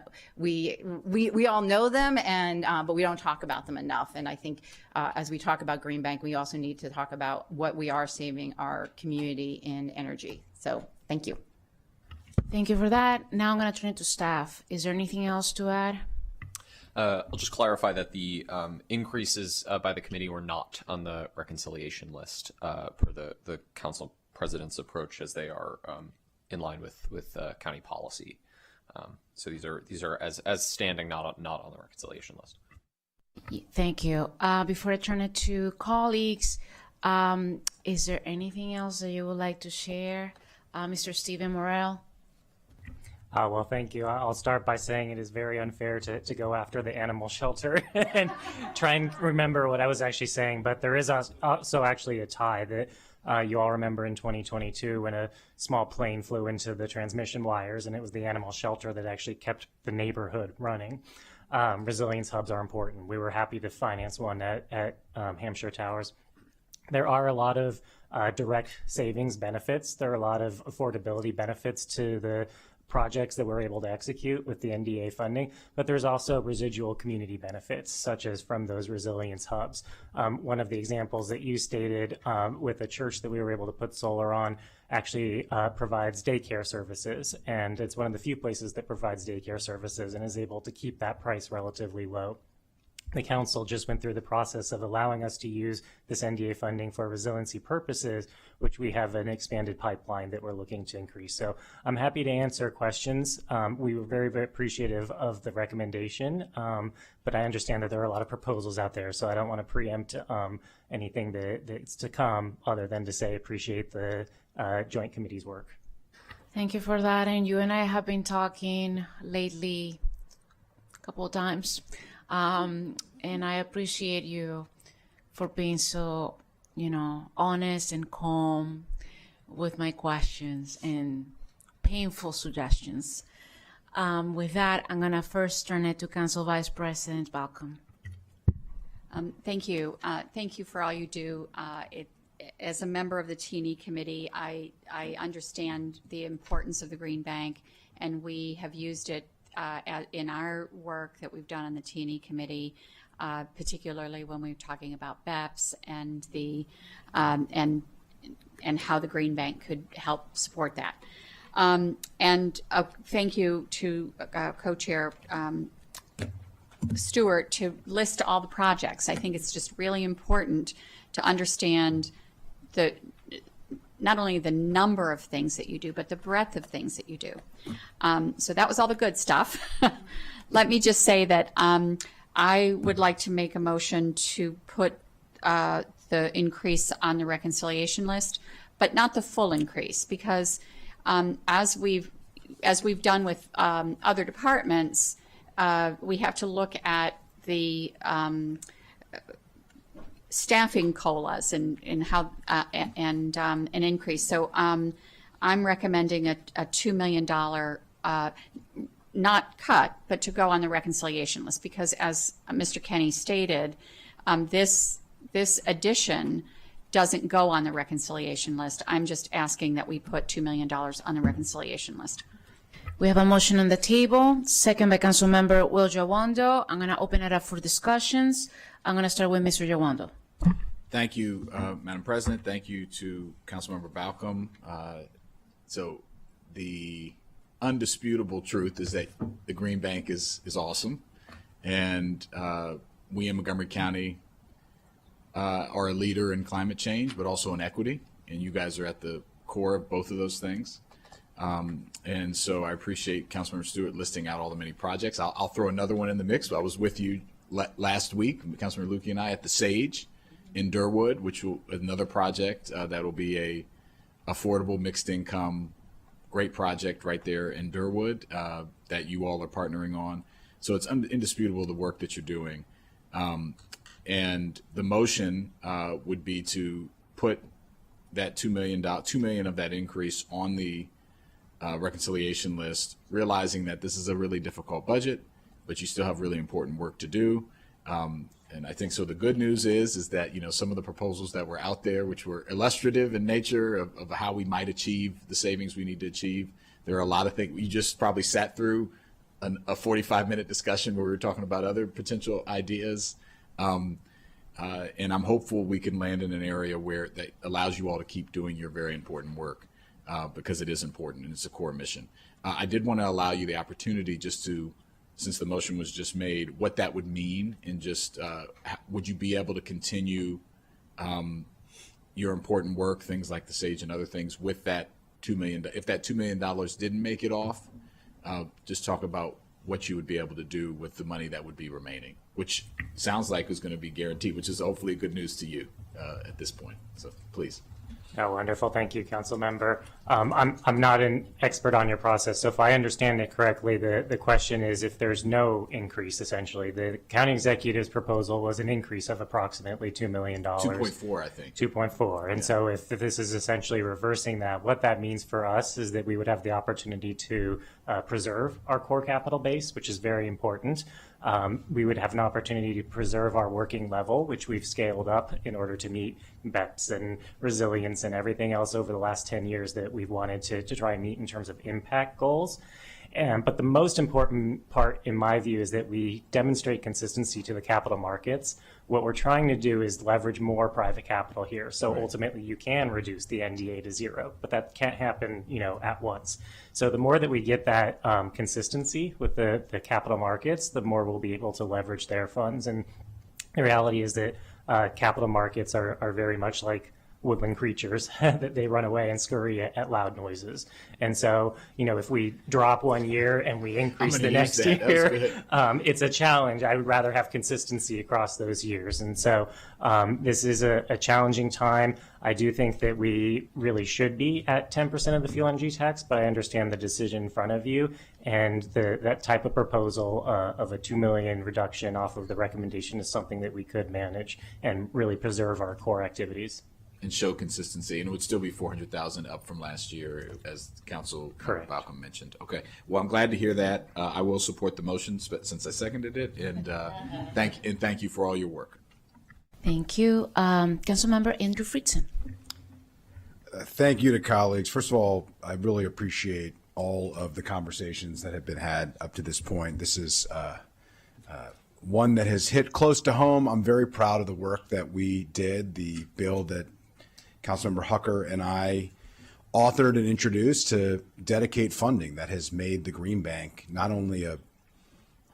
all know them, and but we don't talk about them enough. And I think as we talk about Green Bank, we also need to talk about what we are saving our community in energy. So thank you. Thank you for that. Now I'm going to turn it to staff. Is there anything else to add? I'll just clarify that the increases by the committee were not on the reconciliation list per the council president's approach, as they are in line with county policy. So these are as standing, not on the reconciliation list. Thank you. Before I turn it to colleagues, is there anything else that you would like to share? Mr. Stephen Morrell? Well, thank you. I'll start by saying it is very unfair to go after the animal shelter and try and remember what I was actually saying, but there is also actually a tie that you all remember in 2022 when a small plane flew into the transmission wires, and it was the animal shelter that actually kept the neighborhood running. Resilience hubs are important. We were happy to finance one at Hampshire Towers. There are a lot of direct savings benefits. There are a lot of affordability benefits to the projects that we're able to execute with the NDA funding, but there's also residual community benefits, such as from those resilience hubs. One of the examples that you stated with a church that we were able to put solar on actually provides daycare services, and it's one of the few places that provides daycare services and is able to keep that price relatively low. The council just went through the process of allowing us to use this NDA funding for resiliency purposes, which we have an expanded pipeline that we're looking to increase. So I'm happy to answer questions. We were very, very appreciative of the recommendation, but I understand that there are a lot of proposals out there, so I don't want to preempt anything that's to come other than to say appreciate the joint committee's work. Thank you for that. And you and I have been talking lately a couple of times. And I appreciate you for being so, honest and calm with my questions and painful suggestions. With that, I'm going to first turn it to Council Vice President Balcom. Thank you. Thank you for all you do. As a member of the T&E committee, I understand the importance of the Green Bank, and we have used it in our work that we've done on the T&E committee, particularly when we're talking about BEPS and the and how the Green Bank could help support that. And thank you to co-chair Stewart to list all the projects. I think it's just really important to understand not only the number of things that you do, but the breadth of things that you do. So that was all the good stuff. Let me just say that I would like to make a motion to put the increase on the reconciliation list, but not the full increase, because as we've done with other departments, we have to look at the staffing COLAs and how and an increase. So I'm recommending a $2 million not cut, but to go on the reconciliation list, because as Mr. Kenny stated, this addition doesn't go on the reconciliation list. I'm just asking that we put $2 million on the reconciliation list. We have a motion on the table, second by Councilmember Will Jawando. I'm going to open it up for discussions. I'm going to start with Mr. Jawando. Thank you, Madam President. Thank you to Councilmember Balcom. So the undisputable truth is that the Green Bank is awesome, and we in Montgomery County are a leader in climate change, but also in equity, and you guys are at the core of both of those things. And so I appreciate Councilmember Stewart listing out all the many projects. I'll throw another one in the mix. I was with you last week, Councilmember Lukey and I, at the Sage in Durwood, which will another project that will be a affordable mixed income, great project right there in Durwood that you all are partnering on. So it's indisputable the work that you're doing. And the motion would be to put that $2 million of that increase on the reconciliation list, realizing that this is a really difficult budget, but you still have really important work to do. And I think so. The good news is that, you know, some of the proposals that were out there, which were illustrative in nature of how we might achieve the savings we need to achieve, there are a lot of things. You just probably sat through a 45-minute discussion where we were talking about other potential ideas. And I'm hopeful we can land in an area where that allows you all to keep doing your very important work, because it is important and it's a core mission. I did want to allow you the opportunity just to, since the motion was just made, what that would mean, and just would you be able to continue your important work, things like the Sage and other things, with that $2 million? If that $2 million didn't make it off, just talk about what you would be able to do with the money that would be remaining, which sounds like is going to be guaranteed, which is hopefully good news to you at this point. So please. Oh, wonderful. Thank you, Council Member. I'm not an expert on your process, so if I understand it correctly, the question is if there's no increase, essentially. The county executive's proposal was an increase of approximately $2 million. 2.4, I think. 2.4. And so if this is essentially reversing that, what that means for us is that we would have the opportunity to preserve our core capital base, which is very important. We would have an opportunity to preserve our working level, which we've scaled up in order to meet BEPS and resilience and everything else over the last 10 years that we've wanted to try and meet in terms of impact goals. But the most important part, in my view, is that we demonstrate consistency to the capital markets. What we're trying to do is leverage more private capital here. So ultimately, you can reduce the NDA to zero, but that can't happen, you know, at once. So the more that we get that consistency with the capital markets, the more we'll be able to leverage their funds. And the reality is that capital markets are very much like woodland creatures that they run away and scurry at loud noises. And so, you know, if we drop one year and we increase the next year, it's a challenge. I would rather have consistency across those years. And so this is a challenging time. I do think that we really should be at 10% of the fuel energy tax, but I understand the decision in front of you, and that type of proposal of a $2 million reduction off of the recommendation is something that we could manage and really preserve our core activities. And show consistency, and it would still be 400,000 up from last year, as Council Balcom mentioned. Okay, well, I'm glad to hear that. I will support the motion since I seconded it, and thank you for all your work. Thank you, Councilmember Andrew Friedson. Thank you to colleagues. First of all, I really appreciate all of the conversations that have been had up to this point. This is one that has hit close to home. I'm very proud of the work that we did, the bill that Councilmember Hucker and I authored and introduced to dedicate funding that has made the Green Bank not only a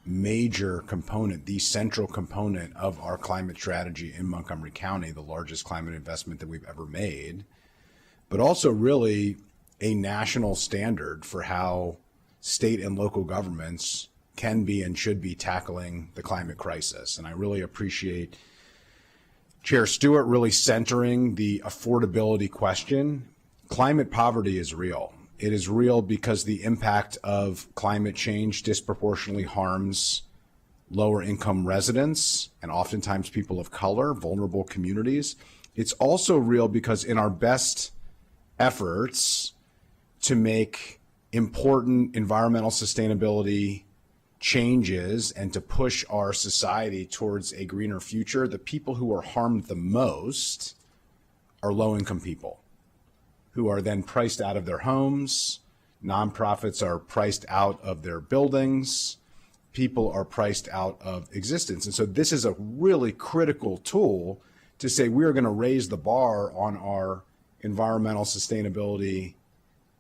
major component, the central component of our climate strategy in Montgomery County, the largest climate investment that we've ever made, but also really a national standard for how state and local governments can be and should be tackling the climate crisis. And I really appreciate Chair Stewart really centering the affordability question. Climate poverty is real. It is real because the impact of climate change disproportionately harms lower income residents and oftentimes people of color, vulnerable communities. It's also real because in our best efforts to make important environmental sustainability changes and to push our society towards a greener future, the people who are harmed the most are low-income people who are then priced out of their homes. Nonprofits are priced out of their buildings. People are priced out of existence. And so this is a really critical tool to say we are going to raise the bar on our environmental sustainability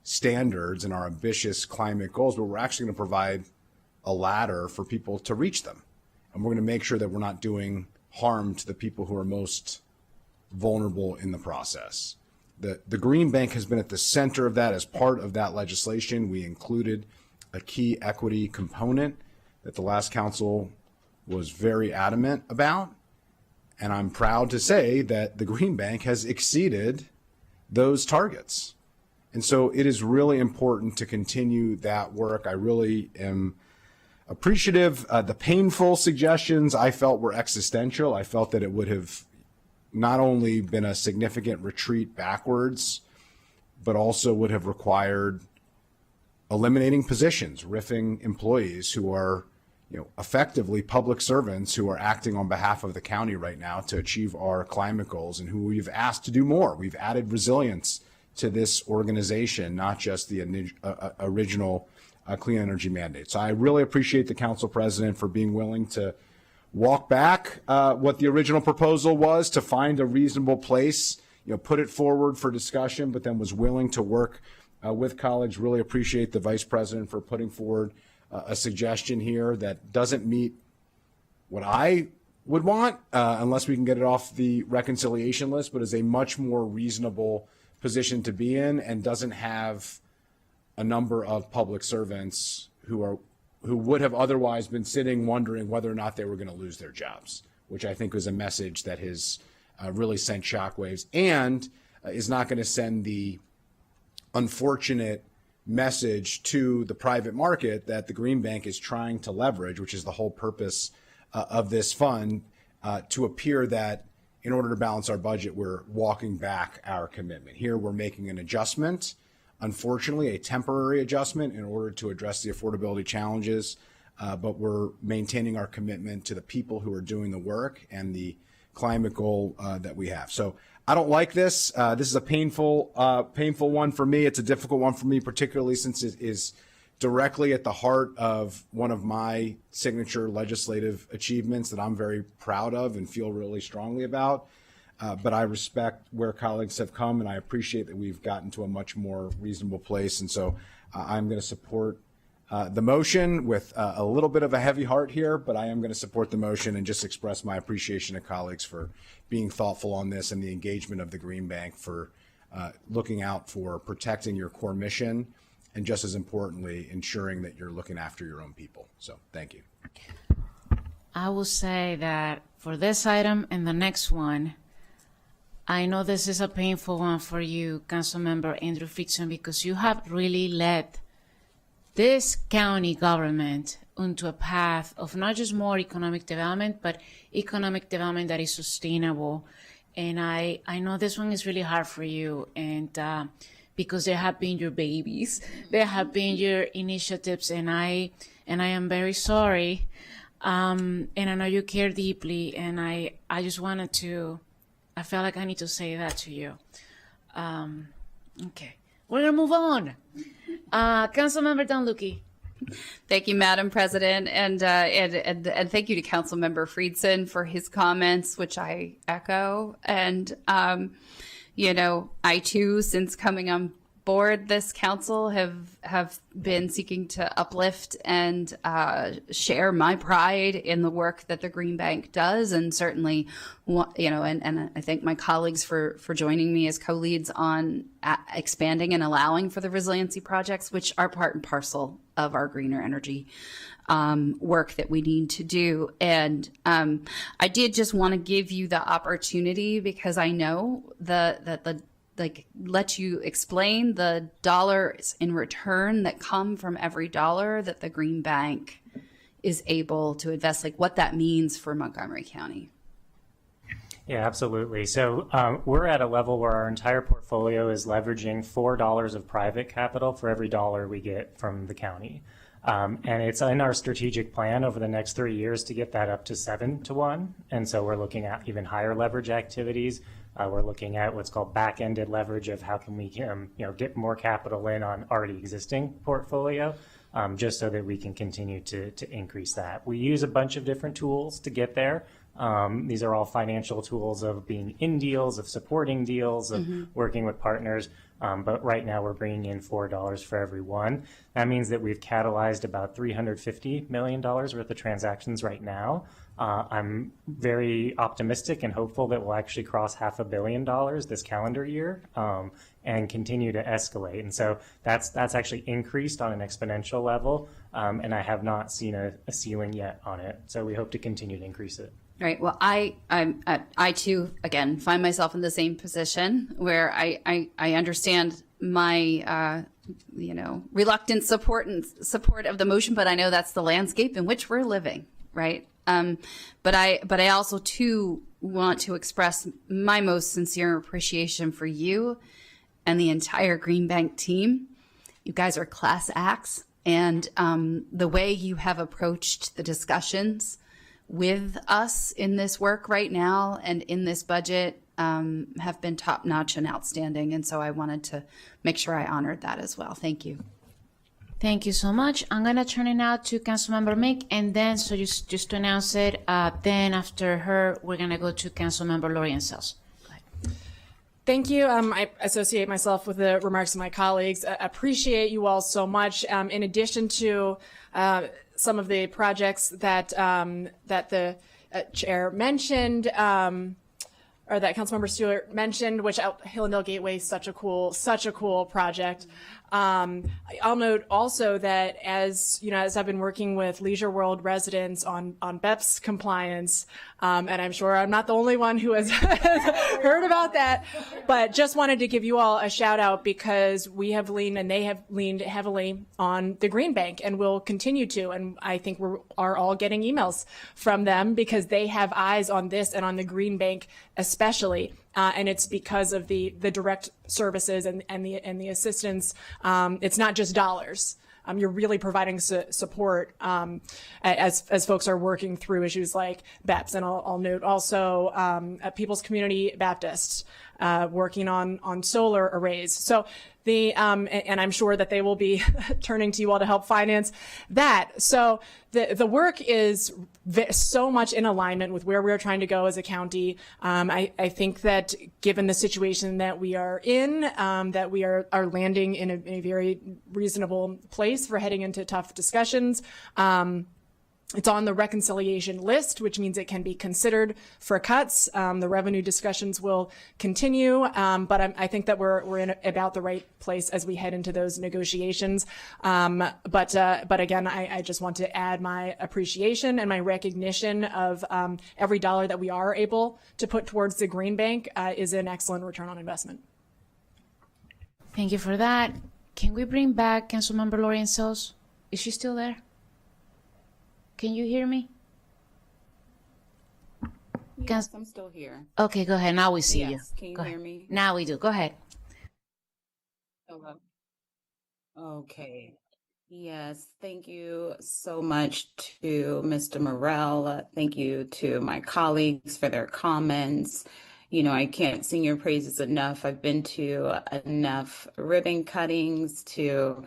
standards and our ambitious climate goals, but we're actually going to provide a ladder for people to reach them. And we're going to make sure that we're not doing harm to the people who are most vulnerable in the process. The Green Bank has been at the center of that. As part of that legislation, we included a key equity component that the last council was very adamant about. And I'm proud to say that the Green Bank has exceeded those targets. And so it is really important to continue that work. I really am appreciative. The painful suggestions I felt were existential. I felt that it would have not only been a significant retreat backwards, but also would have required eliminating positions, riffing employees who are, effectively public servants who are acting on behalf of the county right now to achieve our climate goals and who we've asked to do more. We've added resilience to this organization, not just the original clean energy mandate. So I really appreciate the council president for being willing to walk back what the original proposal was, to find a reasonable place, put it forward for discussion, but then was willing to work with colleagues. Really appreciate the vice president for putting forward a suggestion here that doesn't meet what I would want unless we can get it off the reconciliation list, but is a much more reasonable position to be in and doesn't have a number of public servants who would have otherwise been sitting wondering whether or not they were going to lose their jobs, which I think was a message that has really sent shockwaves and is not going to send the unfortunate message to the private market that the Green Bank is trying to leverage, which is the whole purpose of this fund, to appear that in order to balance our budget, we're walking back our commitment. Here, we're making an adjustment, unfortunately, a temporary adjustment in order to address the affordability challenges, but we're maintaining our commitment to the people who are doing the work and the climate goal that we have. So I don't like this. This is a painful one for me. It's a difficult one for me, particularly since it is directly at the heart of one of my signature legislative achievements that I'm very proud of and feel really strongly about. But I respect where colleagues have come, and I appreciate that we've gotten to a much more reasonable place. And so I'm going to support the motion with a little bit of a heavy heart here, but I am going to support the motion and just express my appreciation to colleagues for being thoughtful on this and the engagement of the Green Bank for looking out for protecting your core mission and, just as importantly, ensuring that you're looking after your own people. So thank you. I will say that for this item and the next one, I know this is a painful one for you, Councilmember Andrew Frickson, because you have really led this county government into a path of not just more economic development, but economic development that is sustainable. And I know this one is really hard for you, and because they have been your babies, they have been your initiatives, and I am very sorry. And I know you care deeply, and I just wanted to, I felt like I need to say that to you. Okay, we're gonna move on. Councilmember Dunlucky. Thank you, Madam President, and thank you to Councilmember Friedson for his comments, which I echo. And I too, since coming on board, this council have been seeking to uplift and share my pride in the work that the Green Bank does, and certainly, and I thank my colleagues for joining me as co-leads on expanding and allowing for the resiliency projects, which are part and parcel of our greener energy work that we need to do. And I did just want to give you the opportunity, because I know let you explain the dollars in return that come from every dollar that the Green Bank is able to invest, like what that means for Montgomery County. Yeah, absolutely. So we're at a level where our entire portfolio is leveraging $4 of private capital for every dollar we get from the county. And it's in our strategic plan over the next 3 years to get that up to 7-to-1. And so we're looking at even higher leverage activities. We're looking at what's called back-ended leverage of how can we get more capital in on already existing portfolio, just so that we can continue to increase that. We use a bunch of different tools to get there. These are all financial tools of being in deals, of supporting deals, of working with partners. But right now we're bringing in $4 for every one. That means that we've catalyzed about $350 million worth of transactions right now. I'm very optimistic and hopeful that we'll actually cross $500 million this calendar year and continue to escalate. And so that's actually increased on an exponential level, and I have not seen a ceiling yet on it. So we hope to continue to increase it. Right. Well, I too, again, find myself in the same position where I understand my reluctant support of the motion, but I know that's the landscape in which we're living, right? But I also too want to express my most sincere appreciation for you and the entire Green Bank team. You guys are class acts, and the way you have approached the discussions with us in this work right now and in this budget have been top notch and outstanding. And so I wanted to make sure I honored that as well. Thank you. Thank you so much. I'm going to turn it now to Councilmember Mick, and then, so just to announce it, then after her, we're going to go to Councilmember Lori Sells. Thank you. I associate myself with the remarks of my colleagues. Appreciate you all so much. In addition to some of the projects that that the chair mentioned, or that Councilmember Stewart mentioned, which Hillendale Gateway is such a cool project. I'll note also that as I've been working with Leisure World residents on BEPS compliance, and I'm sure I'm not the only one who has heard about that, but just wanted to give you all a shout out, because we have leaned and they have leaned heavily on the Green Bank and will continue to. And I think we are all getting emails from them because they have eyes on this and on the Green Bank especially. And it's because of the direct services and the assistance. It's not just dollars. You're really providing support as folks are working through issues like BEPS. And I'll note also at People's Community Baptist working on solar arrays. So and I'm sure that they will be turning to you all to help finance that. So the work is so much in alignment with where we're trying to go as a county. I think that given the situation that we are in, that we are landing in a very reasonable place for heading into tough discussions. It's on the reconciliation list, which means it can be considered for cuts. The revenue discussions will continue, but I think that we're in about the right place as we head into those negotiations. But again, I just want to add my appreciation and my recognition of every dollar that we are able to put towards the Green Bank is an excellent return on investment. Thank you for that. Can we bring back Councilmember Lori Sells? Is she still there? Can you hear me? Yes, I'm still here. Okay, go ahead. Now we see you. Can you hear me? Now we do. Go ahead. Hello. Okay. Yes, thank you so much to Mr. Morell. Thank you to my colleagues for their comments. I can't sing your praises enough. I've been to enough ribbon cuttings to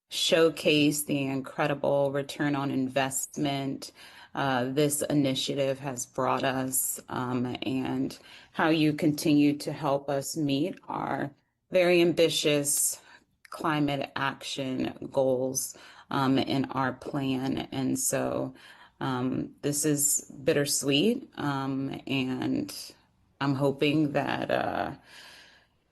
showcase the incredible return on investment this initiative has brought us, and how you continue to help us meet our very ambitious climate action goals in our plan. And so this is bittersweet, and I'm hoping that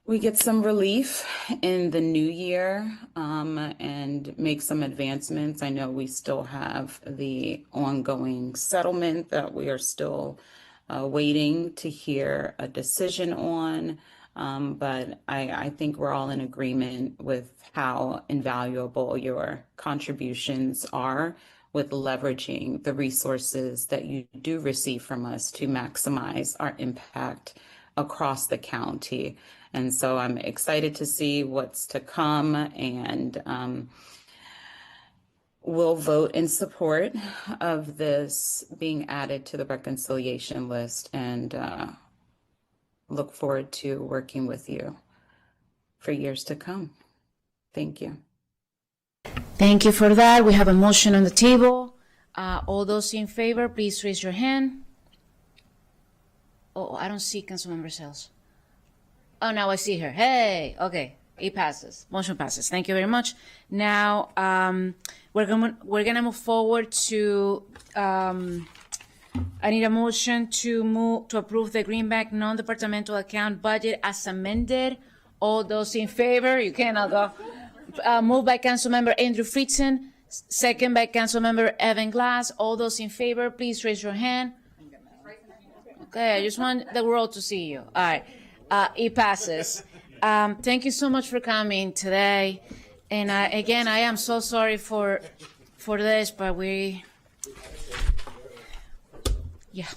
we get some relief in the new year and make some advancements. I know we still have the ongoing settlement that we are still waiting to hear a decision on. But I think we're all in agreement with how invaluable your contributions are with leveraging the resources that you do receive from us to maximize our impact across the county. And so I'm excited to see what's to come, and we'll vote in support of this being added to the reconciliation list, and look forward to working with you for years to come. Thank you. Thank you for that. We have a motion on the table. All those in favor, please raise your hand. Oh, I don't see Councilmember Sales. Oh, now I see her. Hey, okay, it passes. Motion passes. Thank you very much. Now we're gonna move forward to. I need a motion to approve the Greenback non-departmental account budget as amended. All those in favor, you cannot go. Moved by Councilmember Andrew Fritzen, second by Councilmember Evan Glass. All those in favor, please raise your hand. Okay, I just want the world to see you. All right, it passes. Thank you so much for coming today. And again, I am so sorry for this, but yeah.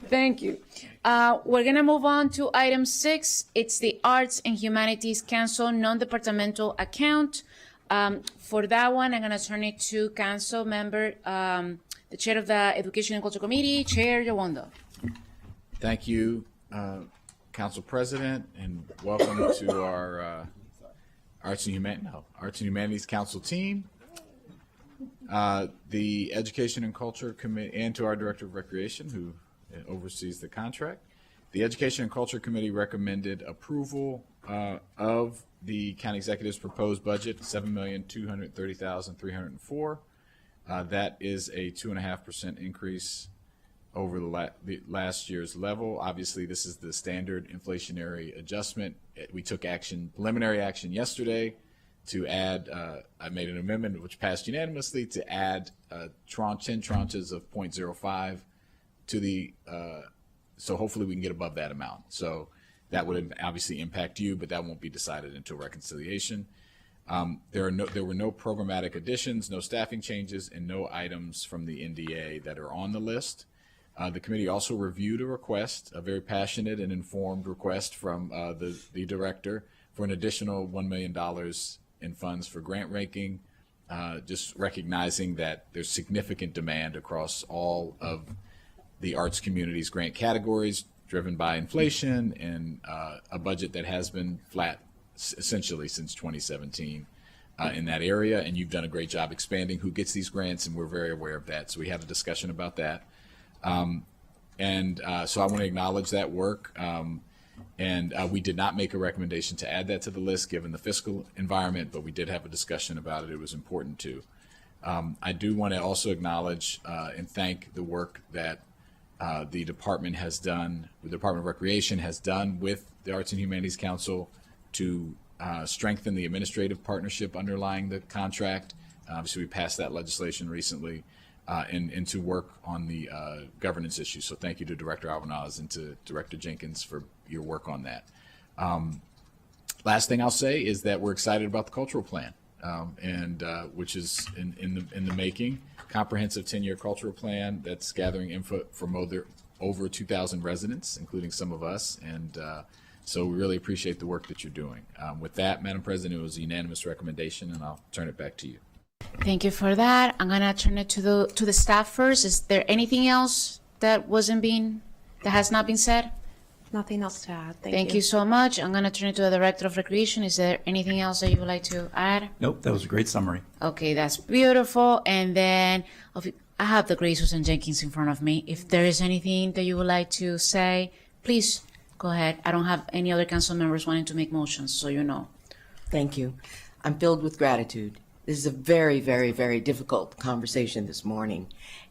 Thank you. We're going to move on to item 6. It's the Arts and Humanities Council non-departmental account. For that one, I'm going to turn it to Council Member, the Chair of the Education and Culture Committee, Chair Yawondo. Thank you, Council President, and welcome to our Arts and Humanities Council team. The Education and Culture Committee, and to our Director of Recreation, who oversees the contract. The Education and Culture Committee recommended approval of the County Executive's proposed budget, $7,230,304. That is a 2.5% increase over the last year's level. Obviously, this is the standard inflationary adjustment. We took preliminary action yesterday to add, I made an amendment which passed unanimously to add 10 tranches of 0.05 to the, so hopefully we can get above that amount. So that would obviously impact you, but that won't be decided until reconciliation. There were no programmatic additions, no staffing changes, and no items from the NDA that are on the list. The committee also reviewed a request, a very passionate and informed request from the director for an additional $1 million in funds for grant ranking, just recognizing that there's significant demand across all of the arts community's grant categories, driven by inflation and a budget that has been flat essentially since 2017 in that area. And you've done a great job expanding who gets these grants, and we're very aware of that. So we had a discussion about that. So I want to acknowledge that work. We did not make a recommendation to add that to the list given the fiscal environment, but we did have a discussion about it. It was important to. I do want to also acknowledge and thank the work that the department has done, the Department of Recreation has done with the Arts and Humanities Council to strengthen the administrative partnership underlying the contract. Obviously, we passed that legislation recently. And to work on the governance issues. So thank you to Director Albanaz and to Director Jenkins for your work on that. Last thing I'll say is that we're excited about the cultural plan, which is in the making. Comprehensive 10-year cultural plan that's gathering input from over 2,000 residents, including some of us. And so we really appreciate the work that you're doing. With that, Madam President, it was a unanimous recommendation, and I'll turn it back to you. Thank you for that. I'm gonna turn it to the staff first. Is there anything else that has not been said? Nothing else to add. Thank you so much. I'm gonna turn it to the Director of Recreation. Is there anything else that you would like to add? Nope, that was a great summary. Okay, that's beautiful. And then I have the great Susan Jenkins in front of me. If there is anything that you would like to say, please go ahead. I don't have any other council members wanting to make motions, so you know. Thank you. I'm filled with gratitude. This is a very, very, very difficult conversation this morning,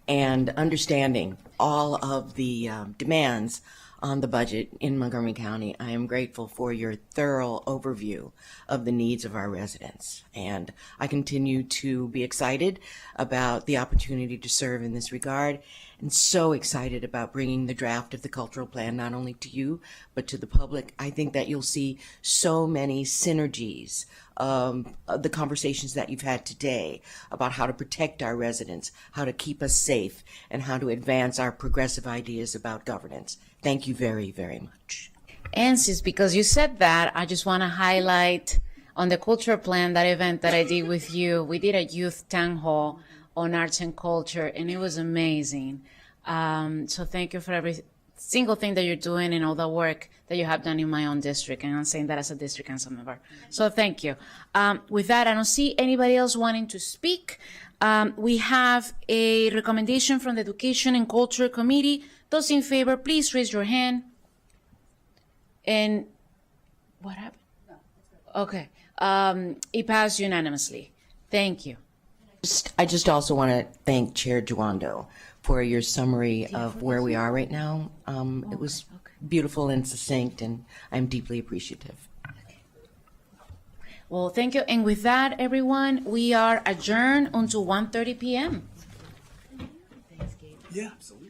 and understanding all of the demands on the budget in Montgomery County, I am grateful for your thorough overview of the needs of our residents. And I continue to be excited about the opportunity to serve in this regard, and so excited about bringing the draft of the cultural plan not only to you, but to the public. I think that you'll see so many synergies of the conversations that you've had today about how to protect our residents, how to keep us safe, and how to advance our progressive ideas about governance. Thank you very, very much. And sis, because you said that, I just want to highlight on the culture plan, that event that I did with you. We did a youth town hall on arts and culture, and it was amazing. So thank you for every single thing that you're doing and all the work that you have done in my own district. And I'm saying that as a district council member. So thank you. With that, I don't see anybody else wanting to speak. We have a recommendation from the Education and Culture Committee. Those in favor, please raise your hand. And what happened? Okay. It passed unanimously. Thank you. I just also want to thank Chair Juando for your summary of where we are right now. It was beautiful and succinct, and I'm deeply appreciative. Well, thank you. And with that, everyone, we are adjourned until 1:30 p.m. Yeah, absolutely.